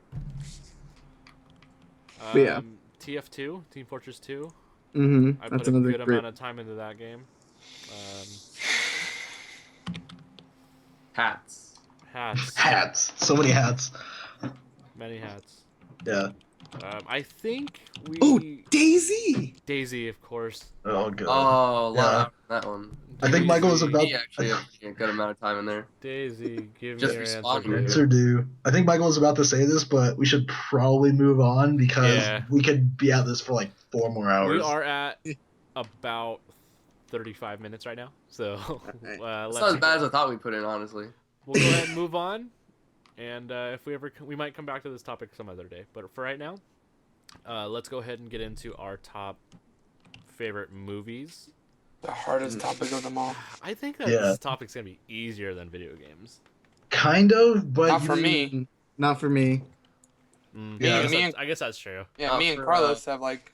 But yeah. TF2, Team Fortress 2. Mm-hmm. I That's put a another good great. amount of time into that game. Hats. Hats. Hats. So many hats. Many hats. Yeah. I think we. Oh, Daisy! Daisy, of course. Oh god. Oh, a lot Yeah. of that one. I think Michael was Daisy, about- He actually had a good amount of time in there. Daisy, give Just me your respond answer. to it. dude. Answer due. I think Michael was about to say this, but we should probably move on because Yeah. we could be at this for like 4 more hours. We are at about 35 minutes right now, so It's let's not as bad as I thought we put in, honestly. we'll go ahead and move on. And if we ever, we might come back to this topic some other day. But for right now, let's go ahead and get into our top favorite movies. The hardest topic of them all. I think that Yeah. this topic's gonna be easier than video games. Kind of, but Not for me. Not for me. Yeah. I guess that's true. Yeah, me and for, Carlos have like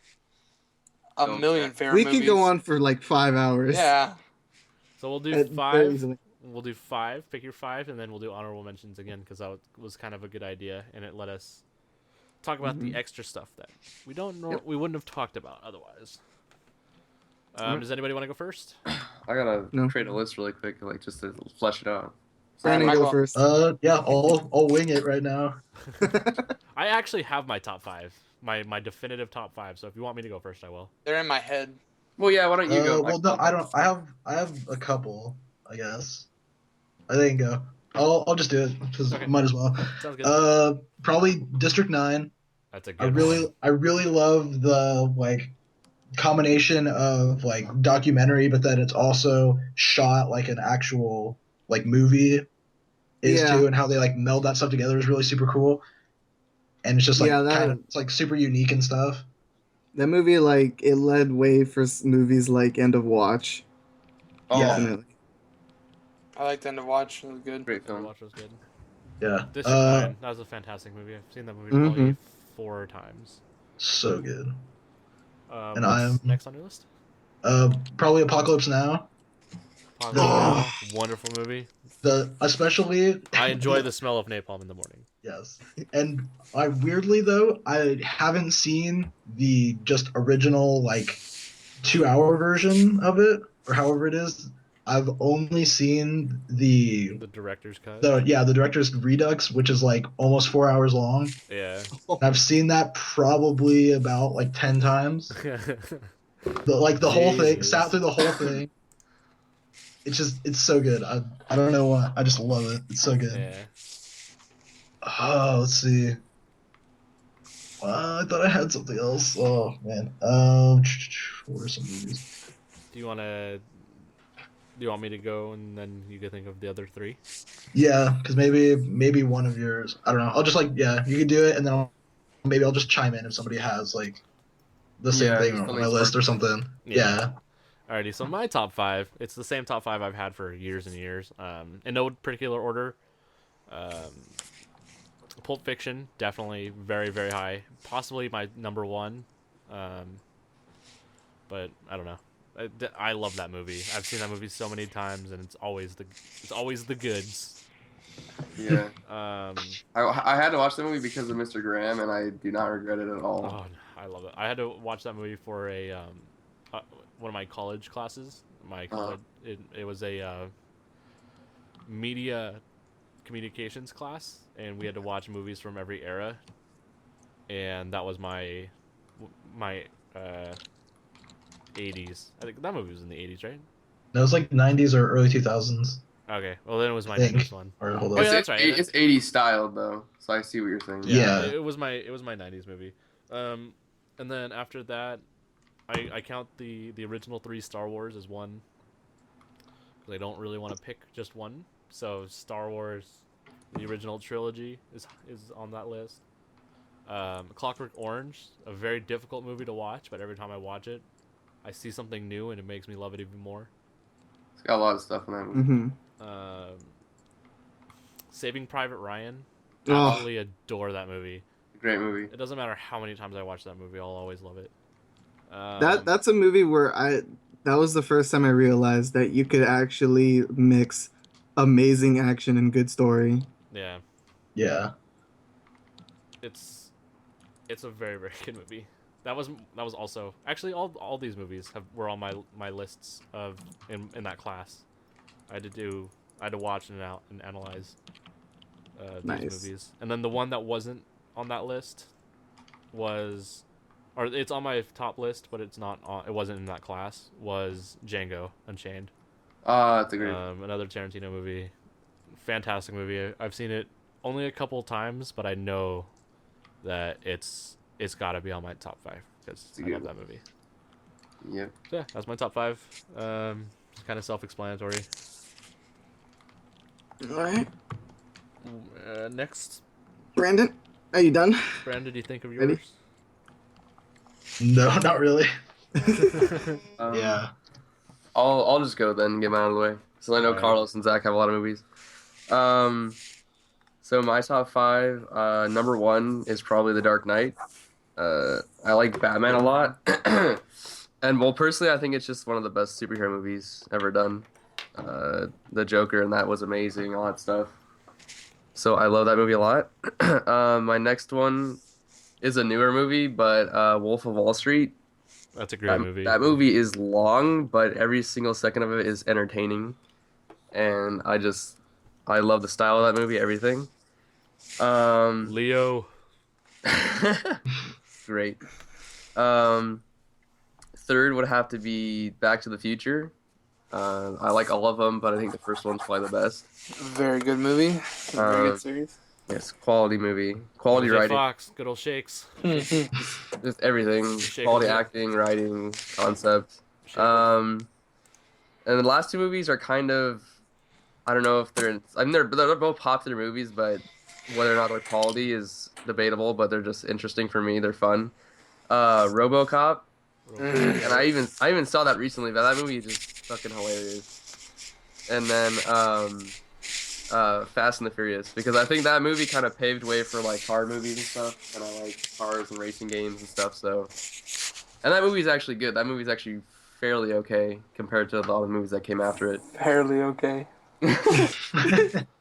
a okay. million favorite We movies. could go on for like 5 hours. Yeah. So we'll do Very 5. easily. We'll do 5. Pick your 5, and then we'll do honorable mentions again because that was kind of a good idea, and it let us talk about the extra stuff that we don't know we wouldn't have talked about otherwise. Does anybody want to go first? I gotta No. create a list really quick, like just to flesh it out. Brandon, Michael. go first. yeah, I'll wing it right now. I actually have my top 5, my definitive top 5. So if you want me to go first, I will. They're in my head. Well, yeah. Why don't you go? Well, no, I don't. I have a couple, I guess. I think I'll just do it because Okay. might as well. Sounds good. Probably District 9. That's a I good. really love the like combination of like documentary, but then it's also shot like an actual like movie is Yeah. too, and how they like meld that stuff together is really super cool. And it's just like Yeah, that- kind of it's like super unique and stuff. That movie, like, it led way for movies like End of Watch. Oh, Yeah. Definitely. I liked End of Watch. It was good. Great The film. Watch was good. Yeah. District 9, that was a fantastic movie. I've seen that movie probably Mhm. 4 times. So good. And What's I'm next on your list? probably Apocalypse Now. Apocalypse Oh. Now, wonderful movie. Especially I enjoy the smell of napalm in the morning. yes. And I weirdly though, I haven't seen the just original like 2 hour version of it, or however it is. I've only seen the The director's cut. the director's Redux, which is like almost 4 hours long. Yeah. I've seen that probably about like 10 times. The whole thing, Jesus. sat through the whole thing. It's so good. I don't know why. I just love it. It's so good. Yeah. Oh, let's see. I thought I had something else. Oh man. What are some movies? Do you want me to go and then you can think of the other 3? Yeah, because maybe one of yours. I don't know. I'll just you can do it, and then maybe I'll just chime in if somebody has like the same Yeah, thing just on my something list or sparkly. something. Yeah. Yeah. Alrighty, so my top 5. It's the same top 5 I've had for years and years. In no particular order. Pulp Fiction, definitely very, very high. Possibly my number 1. But I don't know. I love that movie. I've seen that movie so many times, and it's always the goods. Yeah. Um, I had to watch the movie because of Mr. Graham, and I do not regret it at all. oh, I love it. I had to watch that movie for one of my college classes. My college, it was a media communications class, and we had to watch movies from every era, and that was my 80s. I think that movie was in the 80s, right? No, it was like 90s or early 2000s. Okay, well then it was my I think. newest one. Or hold Oh, on. yeah, that's right. It's 80s styled though, so I see what you're saying. Yeah. It was my 90s movie. And then after that, I count the original 3 Star Wars as one. 'Cause I don't really want to pick just one. So Star Wars, the original trilogy is on that list. Clockwork Orange, a very difficult movie to watch, but every time I watch it, I see something new and it makes me love it even more. It's got a lot of stuff in that movie. Mm-hmm. Saving Private Ryan, Oh. absolutely adore that movie. Great movie. It doesn't matter how many times I watch that movie, I'll always love it. That's a movie where that was the first time I realized that you could actually mix amazing action and good story. Yeah, Yeah. it's a very, very good movie. That was also actually all these movies were on my lists of in that class. I had to watch and analyze these Nice. movies, and then the one that wasn't on that list was, or it's on my top list, but it wasn't in that class. Was Django Unchained. It's a great. Another Tarantino movie, fantastic movie. I've seen it only a couple times, but I know that it's got to be on my top 5 because I love that movie. Yep. So yeah, that's my top 5. It's kind of self-explanatory. All right, Next, Brandon, are you done? Brandon, do you think of Ready? yours? No, not really. Um, Yeah. I'll just go then and get mine out of the way. So I know Alright. Carlos and Zach have a lot of movies. So my top 5, number 1 is probably The Dark Knight. I like Batman a lot. And well, personally, I think it's just one of the best superhero movies ever done. The Joker and that was amazing, all that stuff. So I love that movie a lot. My next one is a newer movie, but Wolf of Wall Street. That's a great movie. That movie is long, but every single second of it is entertaining. And I love the style of that movie, everything. Leo. Great. Third would have to be Back to the Future. I like all of them, but I think the first one's probably the best. Very good movie. Very good series. Yes, quality movie. Quality Jay writing. Fox, good old shakes. Just everything. Shake Quality it. acting, writing, concept. And the last 2 movies are kind of, I don't know if they're both popular movies, but whether or not they're quality is debatable, but they're just interesting for me. They're fun. RoboCop. And I even saw that recently, but that movie is just fucking hilarious. and then Fast and the Furious, because I think that movie kind of paved way for like car movies and stuff, and I like cars and racing games and stuff. So, and that movie's actually good. That movie's actually fairly okay compared to all the movies that came after it. Fairly okay.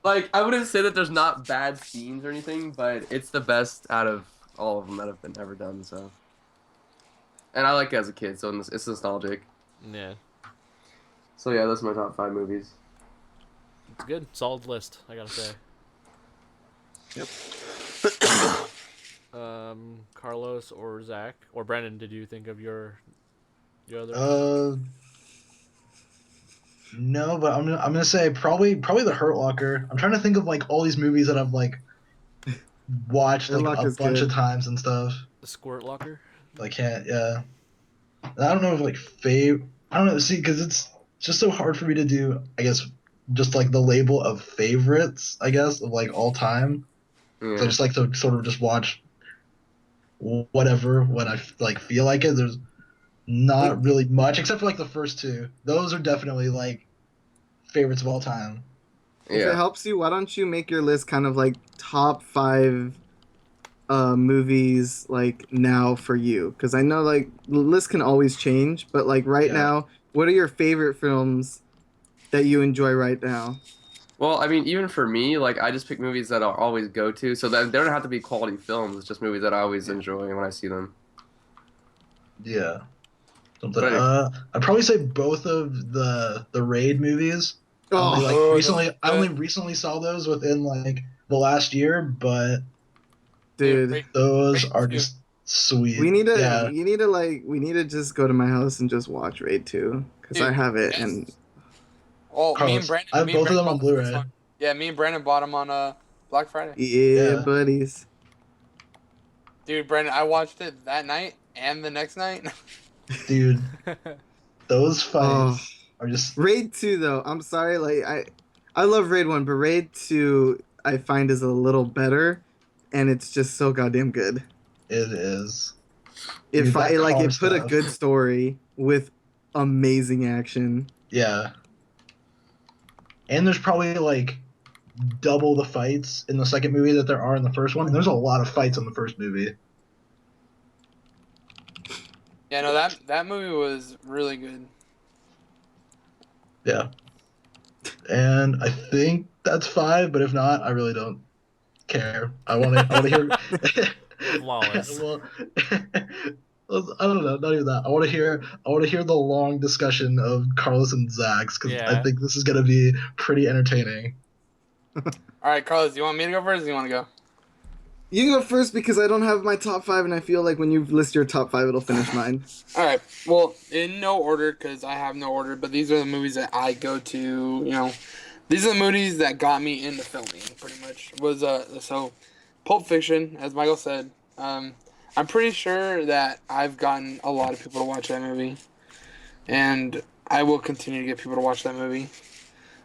Like, I wouldn't say that there's not bad scenes or anything, but it's the best out of all of them that have been ever done. So, and I like it as a kid, so it's nostalgic. Yeah, So yeah, those are my top 5 movies. it's a good, solid list. I gotta say. Yep. Carlos or Zach or Brandon, did you think of your other? No, but I'm gonna say probably the Hurt Locker. I'm trying to think of like all these movies that I've like watched Hurt like a Locker's bunch good. of times and stuff. The Squirt Locker. I can't. Yeah. And I don't know if like I don't know. See, because it's just so hard for me to do. I guess just like the label of favorites. I guess of like all time. Yeah. So I just like to sort of just watch whatever when I like feel like it. There's not really much except for like the first 2. Those are definitely like favorites of all time. If it Yeah. helps you, why don't you make your list kind of like top 5 movies like now for you? Because I know like the list can always change, but like right Yeah. now, what are your favorite films that you enjoy right now? Well, I mean, even for me, like I just pick movies that I'll always go to, so that they don't have to be quality films. It's just movies that I always enjoy when I see them. Yeah. Something. Right. I'd probably say both of the Raid movies. I only, Oh, Oh, recently, that's I only good. recently saw those within like the last year, but dude, those Raid are 2. just sweet. we need to Yeah, we need to just go to my house and just watch Raid 2 because I Dude, have it yes. and Oh, me and Carlos, Brandon. I have me and both of them Brandon on bought the first Blu-ray. one. Yeah, me and Brandon bought them on Black Friday. yeah, Yeah. buddies. Dude, Brandon, I watched it that night and the next night. Dude, those Oh. fights are just Raid 2 though, I'm sorry, like I love Raid 1, but Raid 2 I find is a little better and it's just so goddamn good. it is. It Dude, that car it put a stuff. good story with amazing action. Yeah. And there's probably like double the fights in the second movie that there are in the first one. And there's a lot of fights in the first movie. Yeah, no, that movie was really good. Yeah. And I think that's 5, but if not, I really don't care. I want to hear Flawless. well, I don't know, not even that. I want to hear the long discussion of Carlos and Zach's cuz I Yeah. think this is going to be pretty entertaining. All right, Carlos, do you want me to go first or do you want to go? You can go first because I don't have my top 5 and I feel like when you list your top 5 it'll finish mine. All right. Well, in no order because I have no order, but these are the movies that I go to. You know, these are the movies that got me into filming. Pretty much was so, Pulp Fiction, as Michael said. I'm pretty sure that I've gotten a lot of people to watch that movie, and I will continue to get people to watch that movie.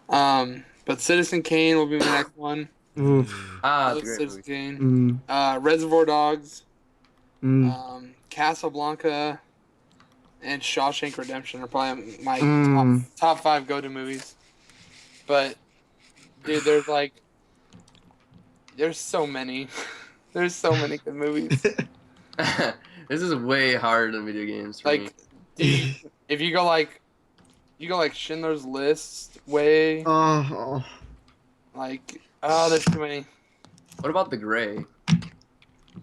But Citizen Kane will be my next one. Oof. Ah, I it's a love great Citizen movie. Kane. Reservoir Dogs. Mm. Casablanca and Shawshank Redemption are probably my top 5 go-to movies. But dude, there's so many. There's so many good movies. This is way harder than video games for me. Like, dude, if you go like Schindler's List way, Oh, like, oh, there's too many. What about The Gray?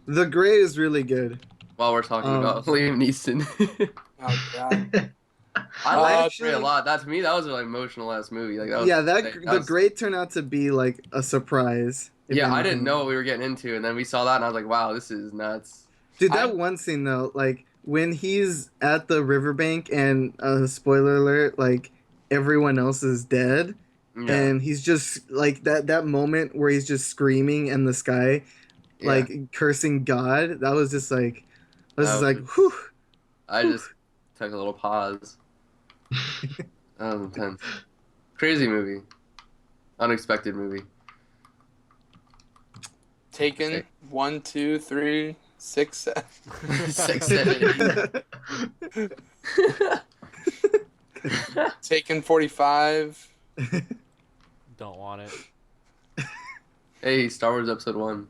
The Gray is really good. While we're talking about Liam Neeson. Oh god. I like actually- Gray a lot. That to me, that was an emotional ass movie. Like that was, Yeah, that was- Gray turned out to be like a surprise. if Yeah, I anything. didn't know what we were getting into, and then we saw that, and I was like, "Wow, this is nuts." Dude, that one scene though, like when he's at the riverbank and spoiler alert, like everyone else is dead, Yeah. and he's just like that moment where he's just screaming in the sky, Yeah. like cursing God. That was just like, I was That just like, was- whew. I just took a little pause. That was intense. Crazy movie. Unexpected movie. Taken Okay. 1, 2, 3, 6, 7. 6, 7, 8. Taken 45. Don't want it. Hey, Star Wars Episode 1.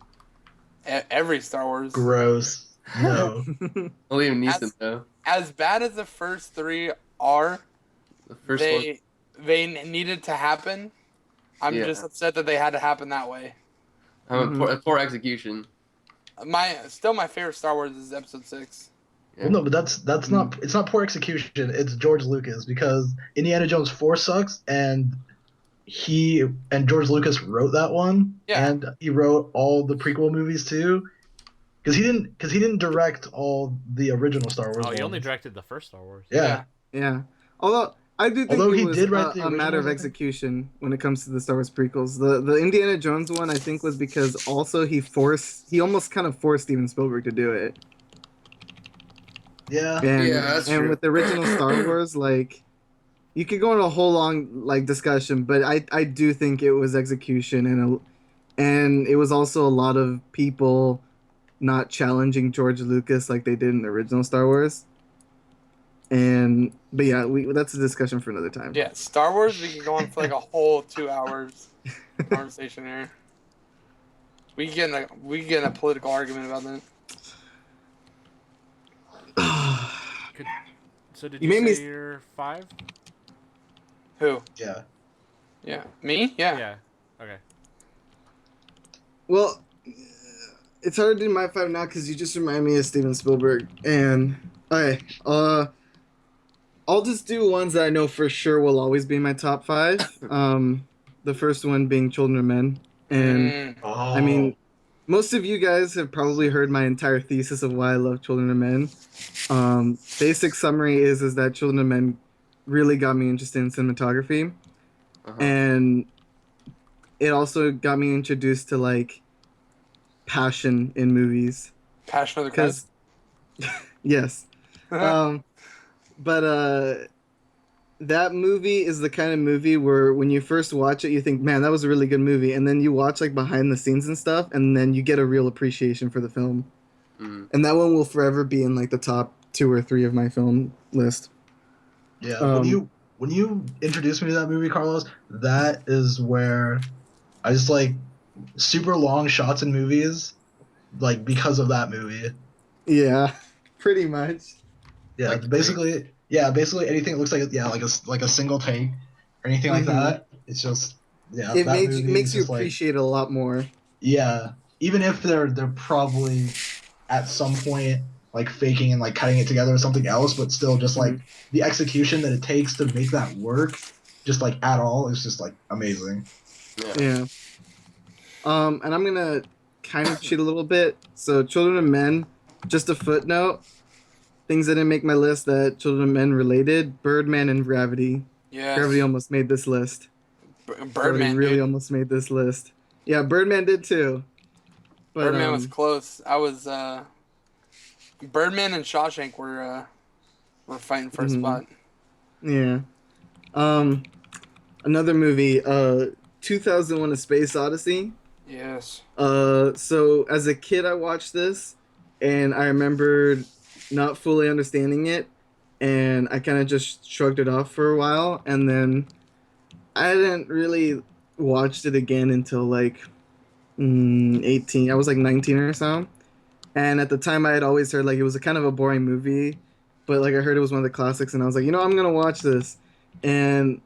Every Star Wars. Gross. No. Liam Neeson, though. As bad as the first three are, The first one. they needed to happen. I'm just upset that they had to happen that way. Poor execution. My favorite Star Wars is Episode 6. Yeah. Well, no, but that's not. It's not poor execution. It's George Lucas, because Indiana Jones 4 sucks, and George Lucas wrote that one, and he wrote all the prequel movies too. Because he didn't direct all the original Star Wars. Oh, he ones. only directed the first Star Wars. Yeah. Although I do think Although it he was did write the a matter of originals, I think. execution when it comes to the Star Wars prequels. The Indiana Jones one, I think, was because also he almost kind of forced Steven Spielberg to do it. Yeah. And, That's and true. with the original Star Wars, like, you could go on a whole long like discussion, but I do think it was execution, and it was also a lot of people not challenging George Lucas like they did in the original Star Wars. But yeah, that's a discussion for another time. Yeah, Star Wars, we can go on for like a whole 2 hours conversation here. We can get in a political argument about that. So did You you made say you're 5? Who? Yeah. Yeah. Me? Yeah. Yeah. Okay. Well, it's hard to do my 5 now because you just remind me of Steven Spielberg. And okay, I'll just do ones that I know for sure will always be in my top 5. The first one being Children of Men, and Oh. I mean, most of you guys have probably heard my entire thesis of why I love Children of Men. Basic summary is that Children of Men really got me interested in cinematography, and it also got me introduced to like passion in movies. Passion of the Christ. Yes. But that movie is the kind of movie where when you first watch it, you think, man, that was a really good movie. And then you watch like behind the scenes and stuff, and then you get a real appreciation for the film. And that one will forever be in like the top 2 or 3 of my film list. Yeah. When you introduced me to that movie, Carlos, that is where I just like super long shots in movies, like because of that movie. Yeah, pretty much. Yeah, Like basically anything that looks like a single take or anything like that. It's just It makes you appreciate it a lot more. Yeah, even if they're probably at some point like faking and like cutting it together with something else, but still just like the execution that it takes to make that work, just like at all, is just like amazing. Yeah. And I'm gonna kind of cheat a little bit. So Children of Men, just a footnote. Things that didn't make my list that Children of Men related: Birdman and Gravity. Yes. Gravity almost made this list. Birdman really dude. almost made this list. Yeah, Birdman did too. But, Birdman was close. I was Birdman and Shawshank were fighting for a spot. Yeah. Another movie, 2001: A Space Odyssey. Yes. So as a kid, I watched this, and I remembered not fully understanding it, and I kind of just shrugged it off for a while, and then I didn't really watched it again until like 18. I was like 19 or so, and at the time I had always heard like it was a kind of a boring movie, but like I heard it was one of the classics, and I was like, I'm gonna watch this, and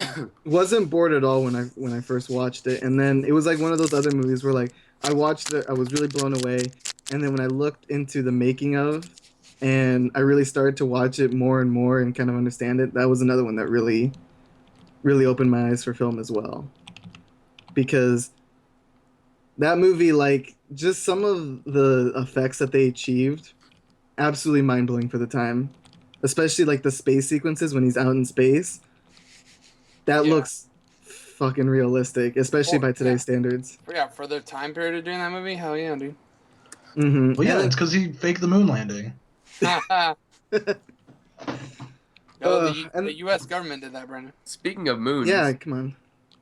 wasn't bored at all when I first watched it. And then it was like one of those other movies where like I watched it, I was really blown away, and then when I looked into the making of, and I really started to watch it more and more and kind of understand it, that was another one that really opened my eyes for film as well, because that movie, like, just some of the effects that they achieved, absolutely mind-blowing for the time, especially like the space sequences when he's out in space. That looks fucking realistic, especially by today's standards. Yeah, for the time period of doing that movie, hell yeah, dude. Well, yeah, it's because he faked the moon landing. The U.S. government did that, Brandon. Speaking of moons. Yeah, come on.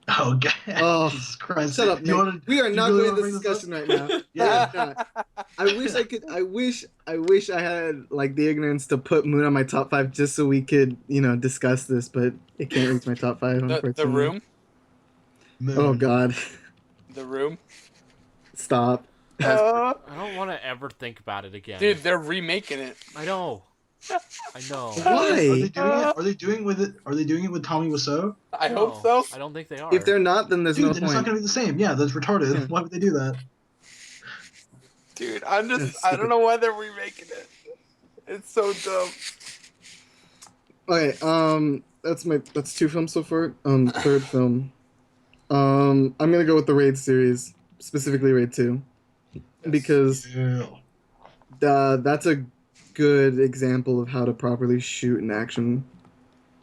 Oh god. Oh, Jesus Christ. Shut up, man. We are not doing this discussion right now. Yeah. I wish I could. I wish I had like the ignorance to put Moon on my top 5 just so we could, discuss this. But it can't reach my top 5. The Room. Moon. Oh God, The Room. stop. I don't want to ever think about it again. Dude, they're remaking it. I know. I know. Are Why? they doing it? Are they doing with it? Are they doing it with Tommy Wiseau? I No, hope so. I don't think they are. If they're not, then there's Dude, no then it's not point. gonna be the same. Yeah, that's retarded. Yeah. Why would they do that? Dude, I don't know why they're remaking it. It's so dumb. Okay, that's two films so far. Third film. I'm gonna go with the Raid series, specifically Raid 2, because Yeah. that's a good example of how to properly shoot an action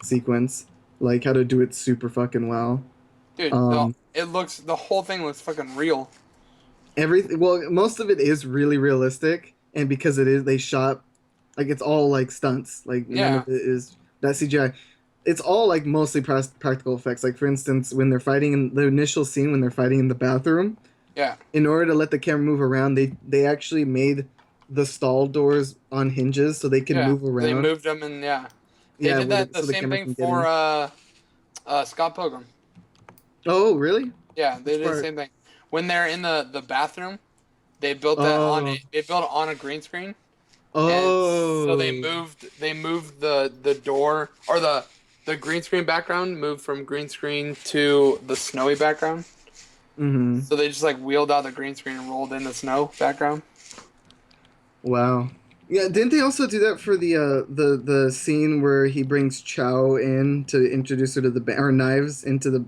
sequence, like how to do it super fucking well. Dude, Um, the whole thing looks fucking real. Most of it is really realistic, and because it is, they shot like it's all like stunts, like none Yeah. of it is that CGI. It's all like mostly practical effects. Like for instance, when they're fighting in the initial scene when they're fighting in the bathroom, Yeah. in order to let the camera move around, they actually made the stall doors on hinges so they can Yeah. move around. They moved them and yeah. They Yeah, did that the so the same camera thing can get for in. Scott Pilgrim. Oh, really? Yeah, they Which did the part? same thing. When they're in the bathroom, they built that they built it on a green screen. Oh. And so they moved the door or the green screen background moved from green screen to the snowy background. Mm-hmm. So they just like wheeled out the green screen and rolled in the snow background. Wow. Yeah, didn't they also do that for the scene where he brings Chow in to introduce her to the band, or Knives into the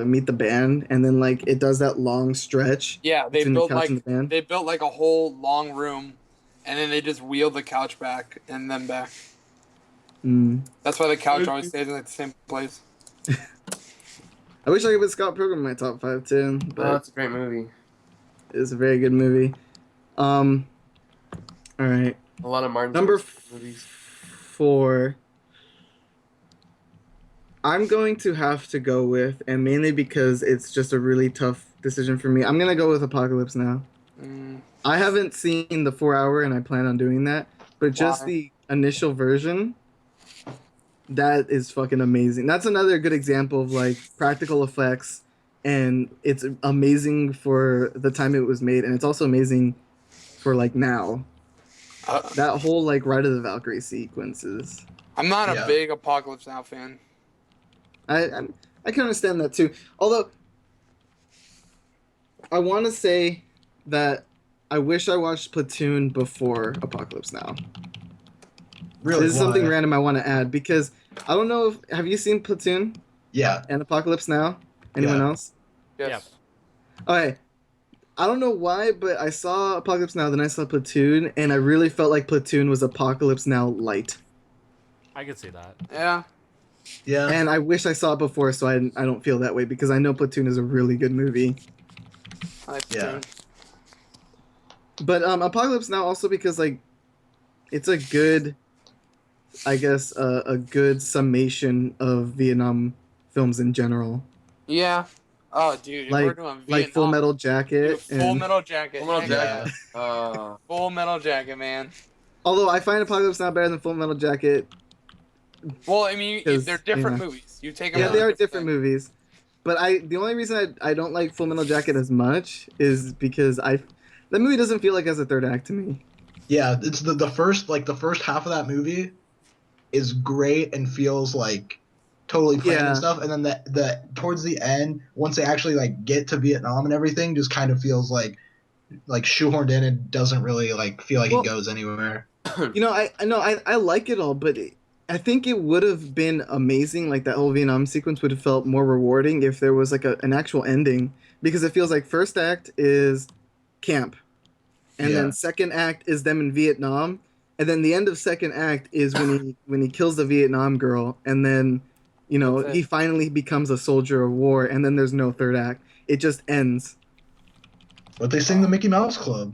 meet the band, and then like it does that long stretch Yeah, between the couch and the band? they built like a whole long room, and then they just wheeled the couch back and then back. Mm. That's why the couch always stays in like the same place. I wish I could put Scott Pilgrim in my top 5 too, Oh, but it's a great movie. it's a very good movie. All right, A lot of Martin number Scorsese movies. 4. I'm going to have to go with, and mainly because it's just a really tough decision for me, I'm gonna go with Apocalypse Now. Mm, I haven't seen the 4 hour, and I plan on doing that. But just Why? the initial version, that is fucking amazing. That's another good example of like practical effects, and it's amazing for the time it was made, and it's also amazing for like now. That whole like Ride of the Valkyrie sequences. I'm not a Yeah. big Apocalypse Now fan. I can understand that too. Although I want to say that I wish I watched Platoon before Apocalypse Now. Really? This is something why? random I want to add because I don't know if have you seen Platoon Yeah. and Apocalypse Now? Anyone Yeah. else? Yes. Okay. I don't know why, but I saw Apocalypse Now, then I saw Platoon, and I really felt like Platoon was Apocalypse Now light. I could see that. Yeah. Yeah. And I wish I saw it before, so I don't feel that way because I know Platoon is a really good movie. I like Yeah. Platoon. But Apocalypse Now also because like it's a good, I guess, a good summation of Vietnam films in general, Yeah. Oh, dude, if we're like doing like Full Vietnam, Metal dude, Jacket. Full And, Metal Jacket. Full Metal Heck Jacket. yeah. Full Metal Jacket, man. although I find Apocalypse Now better than Full Metal Jacket. Well, I mean, 'Cause, they're different yeah. movies. You take them. Yeah, as they a are different thing. movies. But the only reason I don't like Full Metal Jacket as much is because that movie doesn't feel like it has a third act to me. Yeah. It's the first half of that movie is great and feels like totally planned Yeah. and stuff, and then the towards the end, once they actually like get to Vietnam and everything, just kind of feels like shoehorned in and doesn't really like feel like Well, it goes anywhere. You know, I like it all, but I think it would have been amazing. Like that whole Vietnam sequence would have felt more rewarding if there was like an actual ending, because it feels like first act is camp, and Yeah. then second act is them in Vietnam, and then the end of second act is when he kills the Vietnam girl, and then That's it. he finally becomes a soldier of war, and then there's no third act. It just ends. But they sing the Mickey Mouse Club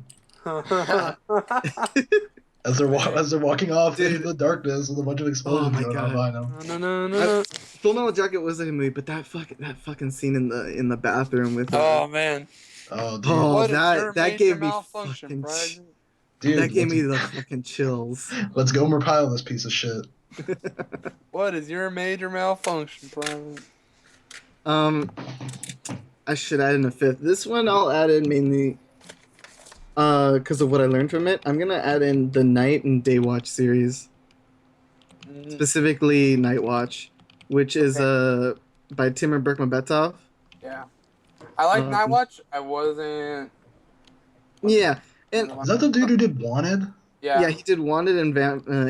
as they're walking off into Dude. the darkness with a bunch of explosions Oh my going on God. behind them. No. Full Metal Jacket was a good movie, but that fucking scene in the bathroom with Oh man. Oh, dude. Oh, What is that- your that major gave me malfunction, fucking Brian? Dude, that gave me the fucking chills. let's go repile this piece of shit. What is your major malfunction, Brian? I should add in a fifth. This one I'll add in mainly because of what I learned from it. I'm gonna add in the Night and Day Watch series, Mm, specifically Night Watch, which is Okay. by Timur Bekmambetov. yeah. I like Night Um, Watch. I wasn't. yeah, and Is that the dude who did Wanted? yeah, Yeah. he did Wanted and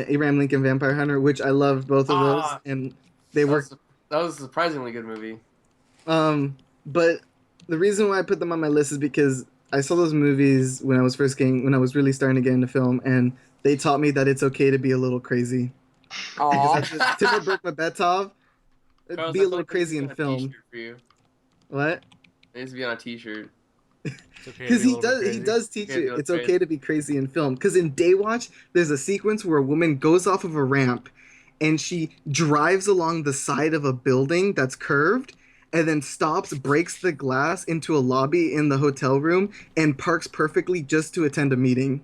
Abraham Lincoln Vampire Hunter, which I loved both of those, Ah, and they that work. was a surprisingly good movie. But the reason why I put them on my list is because I saw those movies when I was really starting to get into film, and they taught me that it's okay to be a little crazy. Because Aw. that's just Timur Bekmambetov, Carlos, be I a feel little like there needs to crazy be in on a film. T-shirt for you. What? It needs to be on a T-shirt. It's okay to Because be a little bit he crazy. does teach Yeah, you that's it's okay to be crazy in film. Because in Daywatch, there's a sequence where a woman goes off of a ramp and she drives along the side of a building that's curved and then stops, breaks the glass into a lobby in the hotel room, and parks perfectly just to attend a meeting.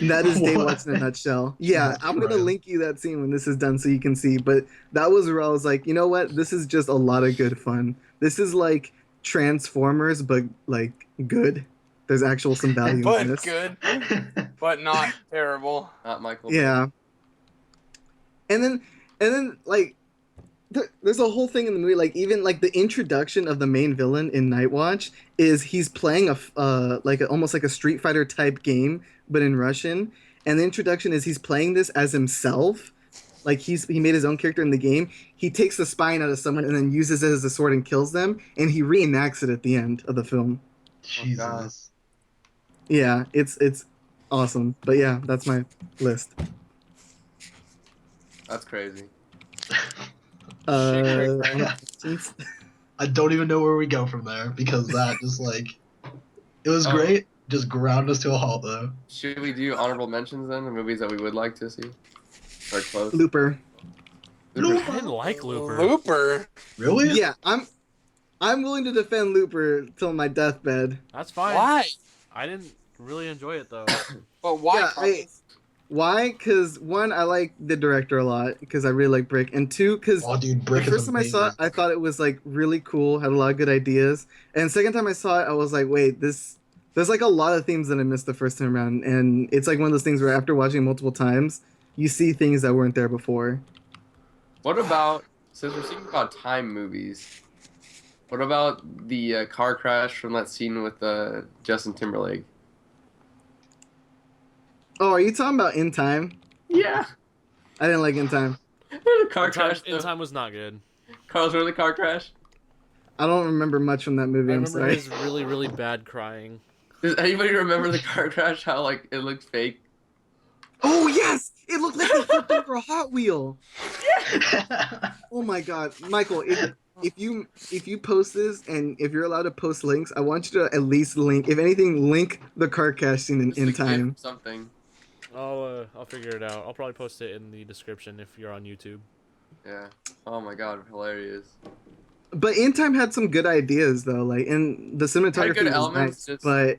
And that is What? Daywatch in a nutshell. Yeah, Jesus I'm gonna Christ. link you that scene when this is done so you can see. But that was where I was like, you know what? This is just a lot of good fun. This is like Transformers, but like good. There's actual some value in But this. good. But not terrible. Not Michael Bay. Yeah, and then like there's a whole thing in the movie, like even like the introduction of the main villain in Night Watch is he's playing almost like a Street Fighter type game, but in Russian. And the introduction is he's playing this as himself, like he made his own character in the game. He takes the spine out of someone and then uses it as a sword and kills them, and he reenacts it at the end of the film. Jesus. Yeah, it's awesome. But yeah, that's my list. That's crazy. Uh, Secret. I don't even know where we go from there because that just like it was Oh. great. Just ground us to a halt though. Should we do honorable mentions then? The movies that we would like to see? Or close? Looper. Looper's- I didn't like Looper. Looper. Really? Yeah, I'm willing to defend Looper till my deathbed. That's fine. Why? I didn't really enjoy it though. But why? Yeah, Carlos? Why? Because one, I like the director a lot because I really like Brick, and two, because Oh, dude, the Brick is first time I saw it, amazing. I thought it was like really cool, had a lot of good ideas, and second time I saw it, I was like, wait, this. There's like a lot of themes that I missed the first time around, and it's like one of those things where after watching it multiple times, you see things that weren't there before. What about, since we're speaking about time movies, what about the car crash from that scene with Justin Timberlake? Oh, are you talking about In Time? Yeah. I didn't like In Time. The car In Time, crash. In Time was not good. Carlos, remember the car crash? I don't remember much from that movie. I I'm remember sorry. his really, really bad crying. Does anybody remember the car crash? How like it looked fake? Oh yes, it looked like they flipped over a Hot Wheel. Oh my God, Michael! If you post this and if you're allowed to post links, I want you to at least link, if anything, link the car crash scene Just in a gif or time. something. I'll figure it out. I'll probably post it in the description if you're on YouTube. Yeah. Oh my god, hilarious. But In Time had some good ideas though, like and the cinematography good was elements, nice, just- but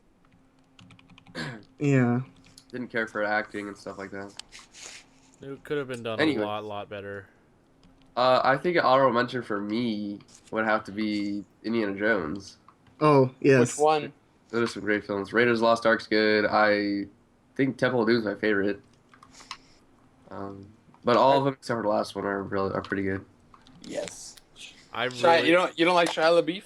yeah. Didn't care for acting and stuff like that. It could have been done Anyway. a lot better. I think an honorable mention for me would have to be Indiana Jones. Oh yes. Which one? Those are some great films. Raiders of the Lost Ark's good. I think Temple of Doom is my favorite. But all of them except for the last one are pretty good. Yes. I Shia, really, you don't like Shia LaBeouf?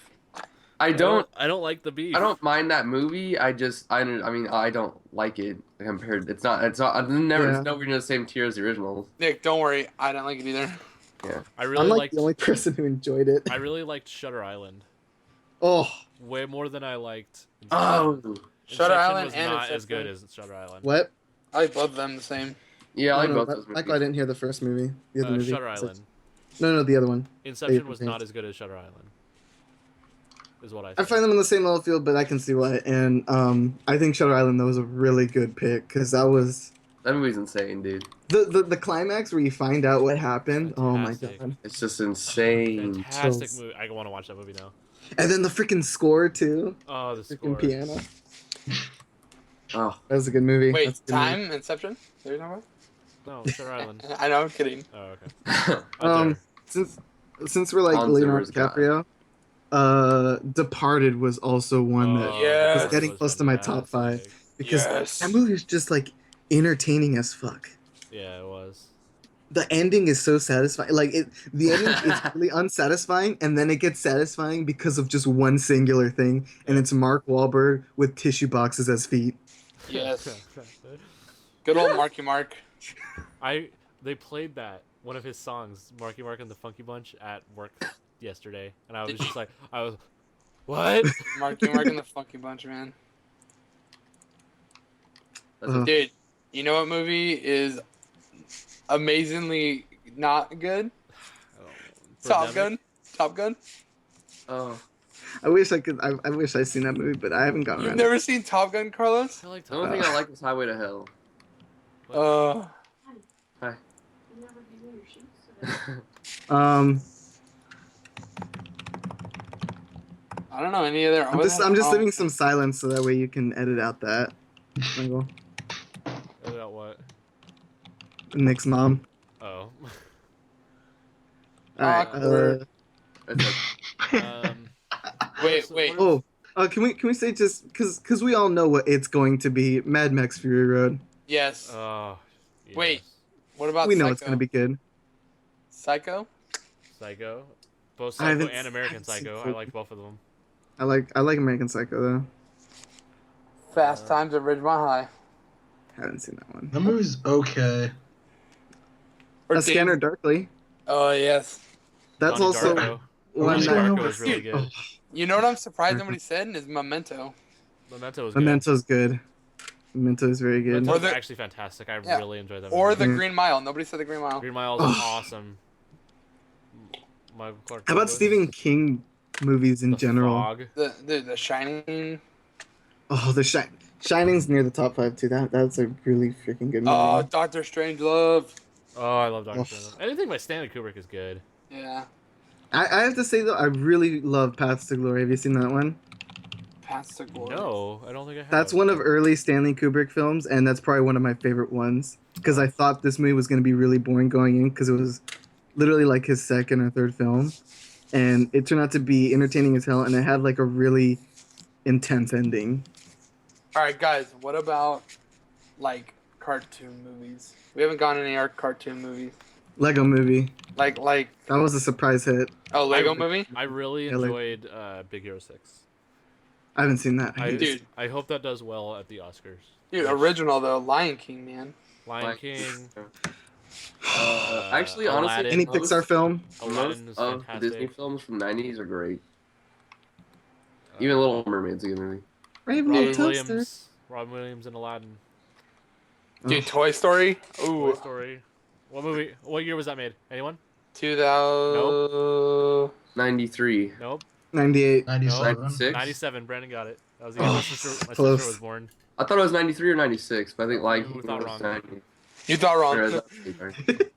I don't like the beef. I don't mind that movie. I mean I don't like it compared. It's not it's Yeah. nowhere near the same tier as the originals. Nick, don't worry. I don't like it either. I really I'm like liked. the only person who enjoyed it. I really liked Shutter Island Oh, way more than I liked. Oh Shutter Inception Island was and not as good Inception. as Shutter Island. what? I like both of them the same. yeah, I like No, both that- those movies. Michael, I didn't hear the first movie. The other movie. Shutter Island. No, the other one. Inception was compared. not as good as Shutter Island. Is what I. I Think. find them on the same level field, but I can see why. And I think Shutter Island though was a really good pick because that was That movie's insane, dude. the climax where you find out what happened. Oh my Fantastic. God! It's just insane. Fantastic Chills. movie. I want to watch that movie now. And then the freaking score too. Oh, the Freaking score. piano. Oh, That was a good movie. Wait, That's a good movie. Time, Inception? What are you talking No, Shutter Island. about? I know, I'm kidding. Oh, okay. Um, since since we're like Hans Leonardo Zimmer's guy. DiCaprio, Departed was also one that Yes. was getting close to my top 5 fantastic. because Yes. that movie is just like entertaining as fuck. Yeah, it was. The ending is so satisfying. Like the ending is really unsatisfying, and then it gets satisfying because of just one singular thing, and Yeah. it's Mark Wahlberg with tissue boxes as feet. Yes. Good old Marky Mark. They played that one of his songs, Marky Mark and the Funky Bunch, at work yesterday, and I was just like, what? Marky Mark and the Funky Bunch, man. That's Uh, Dude, you know what movie is amazingly not good? Top Birdemic? Gun. Top Gun. oh, I wish I could. I wish I seen that movie, but I haven't gotten You've around. never seen Top Gun, Carlos? I like the only thing I like is Highway to Hell. Hi. I don't know any other. I'm just leaving some silence so that way you can edit out that. Michael. About what? Nick's mom. Oh. Alright. Awkward. That's Wait. Oh. Can we say just because we all know what it's going to be? Mad Max Fury Road. Yes. Oh. Wait. yes. What about We know Psycho? it's gonna be good. Psycho? Psycho. Both I Psycho haven't- and I American haven't seen Psycho. I both. like both of them. I like American Psycho though. Fast Times at Ridgemont High. Haven't seen that one. That movie's okay. Or A Scanner Darkly. Oh yes. That's Donnie also Darko. one Donnie that- Darko was really Dude. good. You know what I'm surprised nobody said is Memento. Memento was good. Memento's good. Memento is very good. Memento was Or the- actually fantastic. I Yeah. really enjoyed that Or movie. The Yeah. Green Mile. Nobody said The Green Mile. Green Mile is Ugh. awesome. Michael Clark How about Douglas. Stephen King movies in The general? Fog. The Shining. Oh, Shining's near the top 5 too. That's a really freaking good movie. Oh, Doctor Strange Love. Oh, I love Doctor Oof. Strange. Anything by Stanley Kubrick is good. Yeah. I have to say though, I really love Paths to Glory. Have you seen that one? Paths to Glory. No, I don't think I have. That's one of early Stanley Kubrick films, and that's probably one of my favorite ones because I thought this movie was going to be really boring going in because it was literally like his second or third film, and it turned out to be entertaining as hell, and it had like a really intense ending. All right, guys. What about like cartoon movies? We haven't gone any art cartoon movies. Lego Movie. Like That was a surprise hit. Lego movie. I really Yeah, like- enjoyed Big Hero 6. I haven't seen that. Dude. I hope that does well at the Oscars. Dude, original though, Lion King, man. Lion Like- King. Actually, honestly, Aladdin. Any most- Pixar film? Aladdin Most is of the fantastic. Disney films from the 90s are great. Even Little Mermaid's a good movie. Raven Robin and Toaster. Williams. Robin Williams and Aladdin. Dude, Oh. Toy Story. Toy Ooh, Story. What movie? What year was that made? Anyone? 2000. 93. Nope. 98. 97. 96? 97. Brandon got it. That was the Oh, year my sister close. was born. I thought it was 93 or 96, but I think like Who thought wrong? 90. You thought Or wrong. is that-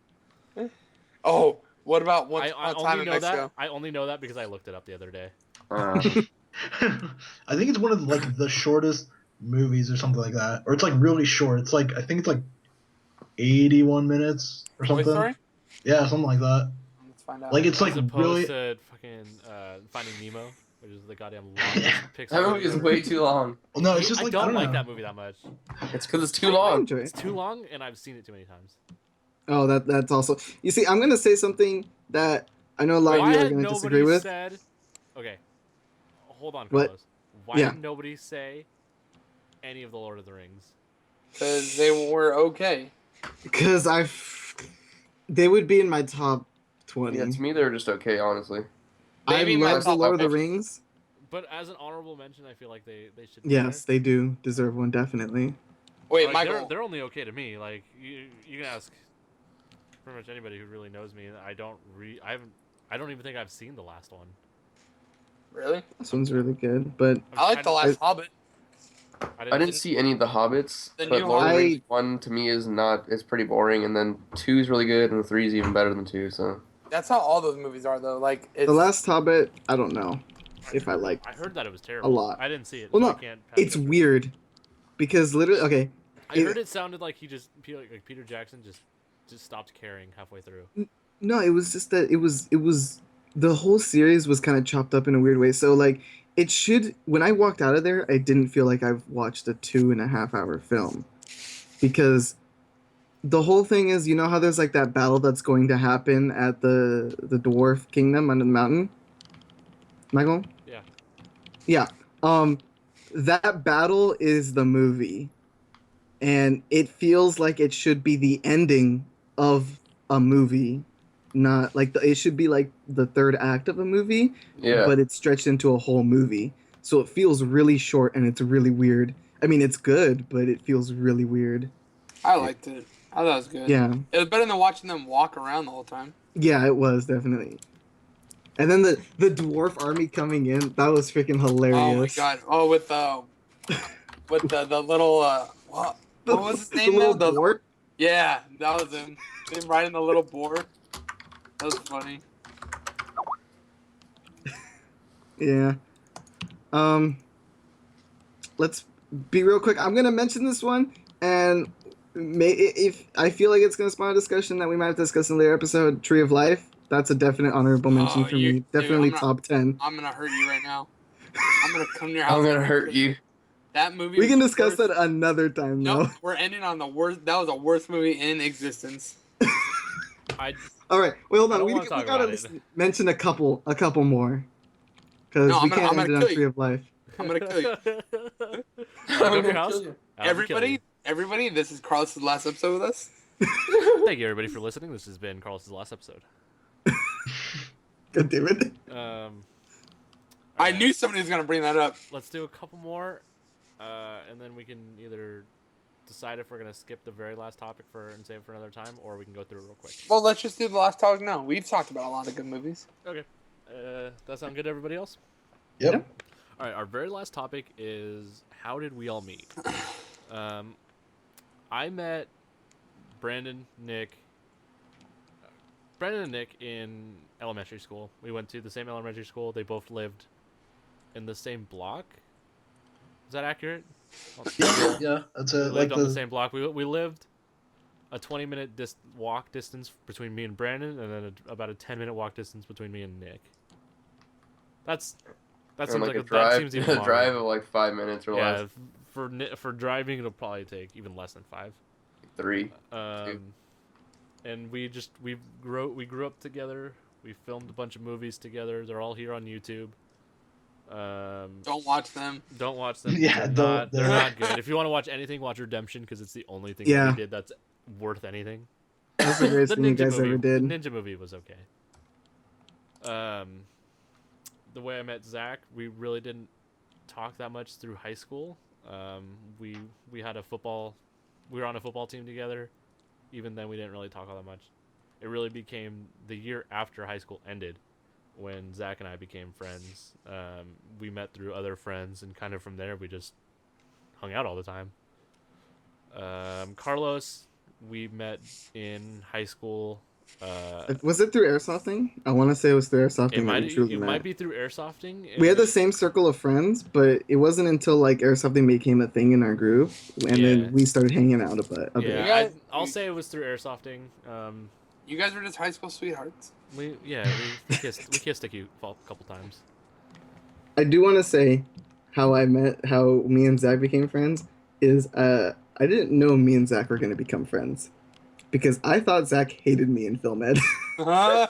Oh, what about Once I Upon a Time only in know Mexico? that. I only know that because I looked it up the other day. Uh, I think it's one of like the shortest movies or something like that, or it's like really short. It's like I think it's like 81 minutes or Toy something. Story? Yeah, something like that. Let's find out. Like it's As like opposed really. to fucking Finding Nemo, which is the goddamn longest Pixar that movie is ever. way too long. No, it's just I like don't I like know. that movie that much. It's because it's too I long. enjoy It's it. too long, and I've seen it too many times. Oh, that's also. You see, I'm gonna say something that I know a lot of Why you are had gonna nobody disagree with. said? Okay, hold on, What? Carlos. Why Yeah. did nobody say any of the Lord of the Rings? Because they were okay. Because they would be in my top 20. Yeah, to me they're just okay, honestly. I Maybe my love the top Lord of the 50. Rings. But as an honorable mention, I feel like they should. Be Yes, they do deserve one definitely. Wait, Like, Michael. they're only okay to me. Like you can ask pretty much anybody who really knows me. I don't even think I've seen the last one. Really? This one's really good, but I like The Last Hobbit. I didn't see any of the Hobbits, The but new Lord of the Hobbit- Rings 1 to me is pretty boring, and then 2 is really good, and 3 is even better than 2, so. That's how all those movies are, though. Like, it's, The Last Hobbit, I don't know if I like. I heard that it was terrible. a lot. I didn't see it. Well, so no, I can't pass It's it. weird because literally, okay, I heard it sounded like Peter Jackson just stopped caring halfway through. no, it was just that it was the whole series was kind of chopped up in a weird way. So like it should when I walked out of there, I didn't feel like I've watched a 2.5 hour film because the whole thing is, you know how there's like that battle that's going to happen at the dwarf kingdom under the mountain, Michael? Yeah. Yeah. Um, that battle is the movie, and it feels like it should be the ending of a movie, not like it should be like the third act of a movie, Yeah. but it's stretched into a whole movie. So it feels really short and it's really weird. I mean, it's good, but it feels really weird. I liked it. I thought it was good. Yeah. It was better than watching them walk around the whole time. Yeah, it was definitely. And then the dwarf army coming in, that was freaking hilarious. Oh my god! Oh, with the little what was his name? The little now? dwarf? Yeah, that was him. Him riding the little boar. That was funny. Yeah. Let's be real quick. I'm gonna mention this one, and if I feel like it's gonna spawn a discussion that we might have to discuss in a later episode. Tree of Life. That's a definite honorable mention for me. Definitely dude, top 10. I'm gonna hurt you right now. I'm gonna come to your house. I'm gonna hurt you. That movie. We can was discuss worse. that another time, No, though. we're ending on the worst. That was the worst movie in existence. All right. Wait, hold I on. don't We wanna talk gotta about it. mention a couple more, because No, we I'm gonna can't end it on kill you. Tree of Life. I'm gonna kill you. Go to your house. I'll kill you. Everybody, this is Carlos's last episode with us. Thank you everybody for listening. This has been Carlos's last episode. God damn it. I alright, knew somebody was gonna bring that up. Let's do a couple more, and then we can either decide if we're gonna skip the very last topic and save it for another time, or we can go through it real quick. Well, let's just do the last talk now. We've talked about a lot of good movies. Okay. That sound good to everybody else? Yep. All right. Our very last topic is how did we all meet? I met Brandon and Nick in elementary school. We went to the same elementary school. They both lived in the same block. Is that accurate? Yeah, that's We it. Like lived on the the same block. We lived a 20-minute walk distance between me and Brandon, and then about a 10-minute walk distance between me and Nick. That Or seems like a that drive, seems even a longer. drive of like 5 minutes or Yeah, less. for driving it'll probably take even less than 5. 3. And we grew up together. We filmed a bunch of movies together. They're all here on YouTube. Don't watch them. Don't watch them. Yeah, they're they're- not good. If you want to watch anything, watch Redemption because it's the only thing that Yeah. we did that's worth anything. That's the greatest thing you guys movie, ever did. The Ninja movie was okay. The way I met Zach, we really didn't talk that much through high school. We had we were on a football team together. Even then, we didn't really talk all that much. It really became the year after high school ended when Zach and I became friends. We met through other friends, and kind of from there, we just hung out all the time. Carlos, we met in high school. Was it through airsofting? I want to say it was through airsofting. It might be through airsofting. We had the same circle of friends, but it wasn't until like airsofting became a thing in our group, and Yeah. then we started hanging out a bit. Yeah, I'll say it was through airsofting. You guys were just high school sweethearts. We kissed a couple times. I do want to say how me and Zach became friends is I didn't know me and Zach were going to become friends because I thought Zach hated me in film ed. Because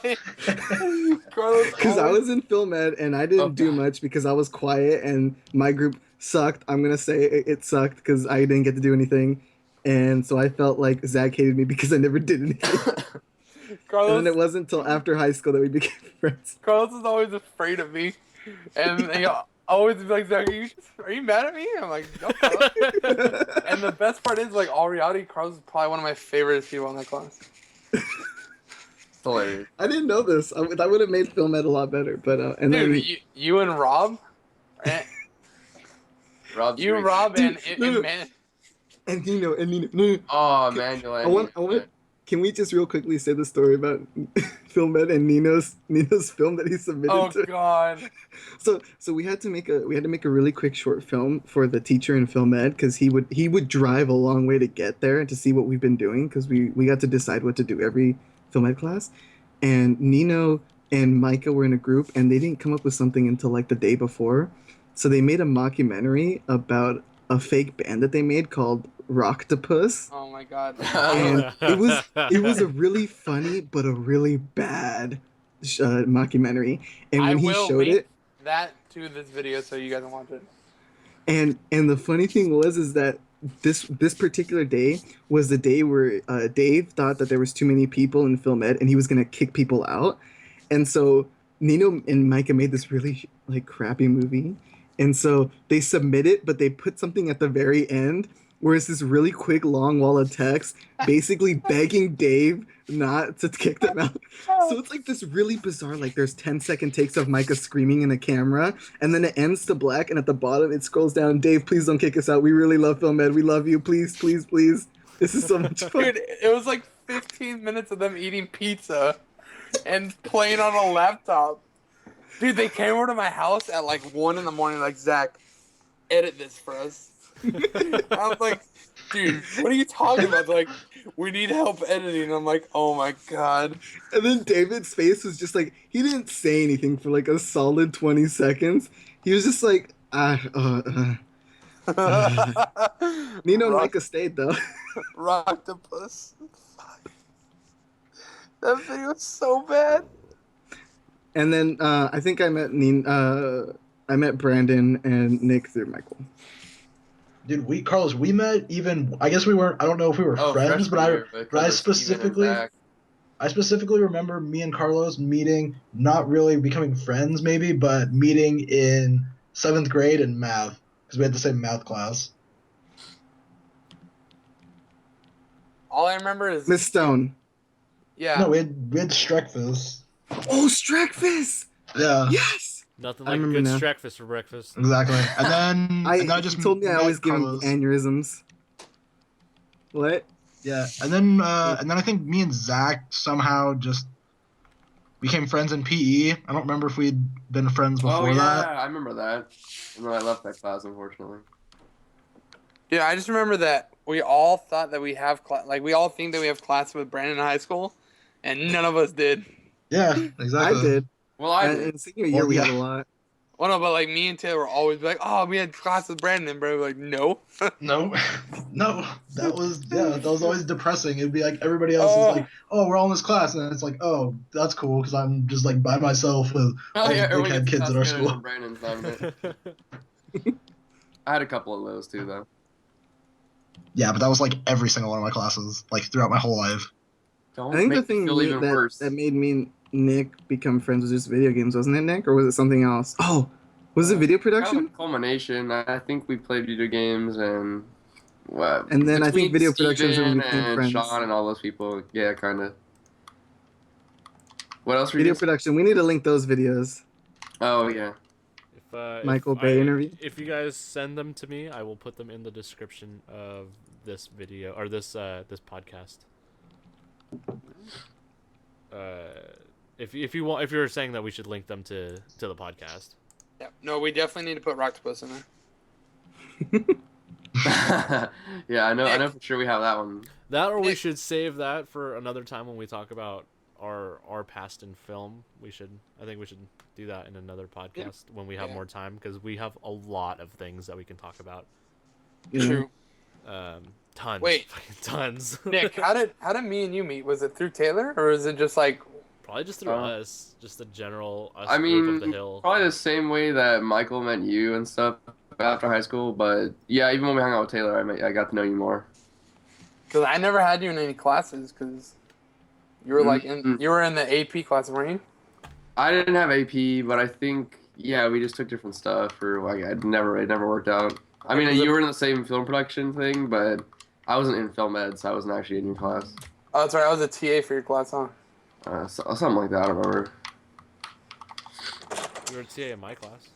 I was in film ed and I didn't do much because I was quiet and my group sucked. I'm going to say it sucked because I didn't get to do anything. And so I felt like Zach hated me because I never did anything. Carlos, And then it wasn't until after high school that we became friends. Carlos is always afraid of me, and he always be like, "Zach, are you mad at me?" I'm like, "No." Carlos." And the best part is, like, all reality, Carlos is probably one of my favorite people in that class. It's hilarious. I didn't know this. That would have made film ed a lot better. But and Dude, then you and Rob, and Rob's you, great. Rob, Dude, and no. man, and Nino. No. Oh, Manuel. I want. Can we just real quickly say the story about film ed and Nino's film that he submitted oh to? god, So we had to make a really quick short film for the teacher in film ed because he would drive a long way to get there and to see what we've been doing because we got to decide what to do every film ed class, and Nino and Micah were in a group, and they didn't come up with something until like the day before. So they made a mockumentary about a fake band that they made called Rocktopus, Oh my god. and it was a really funny but a really bad mockumentary. And I when he will showed link it, that to this video so you guys can watch it. and the funny thing is that this particular day was the day where Dave thought that there was too many people in film ed and he was gonna kick people out, and so Nino and Micah made this really like crappy movie, and so they submit it, but they put something at the very end where it's this really quick long wall of text basically begging Dave not to kick them out. So it's like this really bizarre, like there's 10-second takes of Micah screaming in the camera, and then it ends to black, and at the bottom it scrolls down, Dave, please don't kick us out. We really love Film Ed. We love you. Please, please, please. This is so much fun. Dude, it was like 15 minutes of them eating pizza and playing on a laptop. Dude, they came over to my house at like 1 in the morning, like, Zach, edit this for us. I was like, dude, what are you talking about? They're like, we need help editing. I'm like, oh my god. And then David's face was just like, he didn't say anything for like a solid 20 seconds. He was just like, Nino and Micah stayed though. Rocktopus. That video was so bad. And then I think I met Brandon and Nick through Michael. Dude, Carlos, we met even. I guess we weren't. I don't know if we were friends, but I specifically remember me and Carlos meeting, not really becoming friends, maybe, but meeting in 7th grade in math because we had the same math class. All I remember is Miss Stone. yeah. No, we had Streckfus. Oh, Streckfist! Yeah. Yes! Nothing I like remember good now. streakfast for breakfast. Exactly. And then I He just told me I met always give him Carlos. aneurysms. What? Yeah, and then I think me and Zach somehow just became friends in PE. I don't remember if we'd been friends before that. I remember that. And then I left that class, unfortunately. Yeah, I just remember that we all thought that we have we all think that we have classes with Brandon in high school, and none of us did. Yeah, exactly. I did. Well, I In senior year, we had a lot. Well, no, but like me and Taylor were always like, "Oh, we had class with Brandon," and Brandon was like, "No." No, no, that was always depressing. It'd be like everybody else is like, "Oh, we're all in this class," and it's like, "Oh, that's cool," because I'm just like by myself with all these big-head kids at our school. Brandon's not in it. I had a couple of those too, though. Yeah, but that was like every single one of my classes, like throughout my whole life. Don't I think make the thing me feel even worse. that made me and Nick become friends was just video games, wasn't it, Nick? Or was it something else? Oh, was it video Kind of production? a culmination. I think we played video games and what? And then I between think video production is when we Steven became and friends. Sean and all those people. Yeah, kind of. What else were you Video doing? production. We need to link those videos. Oh yeah. Michael Bay interview? If you guys send them to me, I will put them in the description of this video or this podcast. If you want, if you're saying that we should link them to the podcast. Yeah, no, we definitely need to put Rocktopus in there. Yeah, I know for sure we have that one. That or we should save that for another time when we talk about our past in film. I think we should do that in another podcast when we have more time because we have a lot of things that we can talk about. True. Tons. Wait. Fucking tons. Nick, how did me and you meet? Was it through Taylor or is it just like? Probably just through us, just the general us I group mean, of the hill. probably the same way that Michael met you and stuff after high school. But yeah, even when we hung out with Taylor, I got to know you more. Because I never had you in any classes because you were like you were in the AP class, weren't you? I didn't have AP, but I think we just took different stuff, or like it never worked out. I mean, you were in the same film production thing, but I wasn't in film ed, so I wasn't actually in your class. Oh, that's right. I was a TA for your class, huh? Something like that. I don't remember. You were a TA in my class.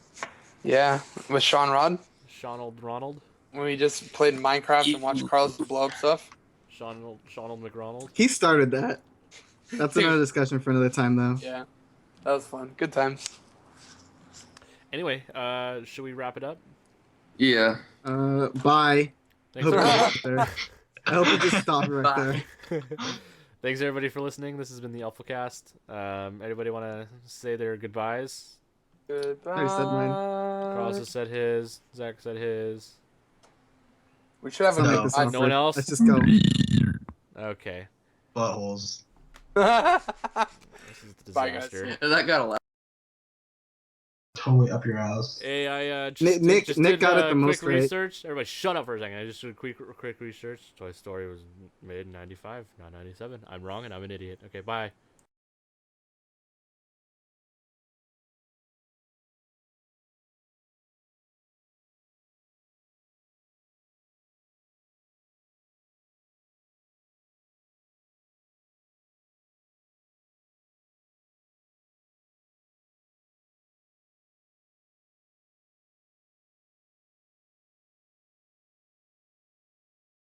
Yeah, with Sean Rod. Shonald Ronald. When we just played Minecraft and watched Carlos blow up stuff. Shonald McRonald. He started that. That's Dude. another discussion for another time, though. Yeah, that was fun. Good times. Anyway, should we wrap it up? Yeah. Bye. Thanks Hope for you just stop right there. Thanks everybody for listening. This has been the UffleCast. Anybody want to say their goodbyes? Goodbye. I said mine. Carlos has said his. Zach said his. We should have Let's a not No. make this No awkward. one else? Let's just go. Okay. Buttholes. This is a Bye, guys. disaster. And that got a lot. Totally up your ass. Hey, I Nick just Nick did got it the quick most right. research. Everybody, shut up for a second. I just did quick research. Toy Story was made in '95, not '97. I'm wrong, and I'm an idiot. Okay, bye.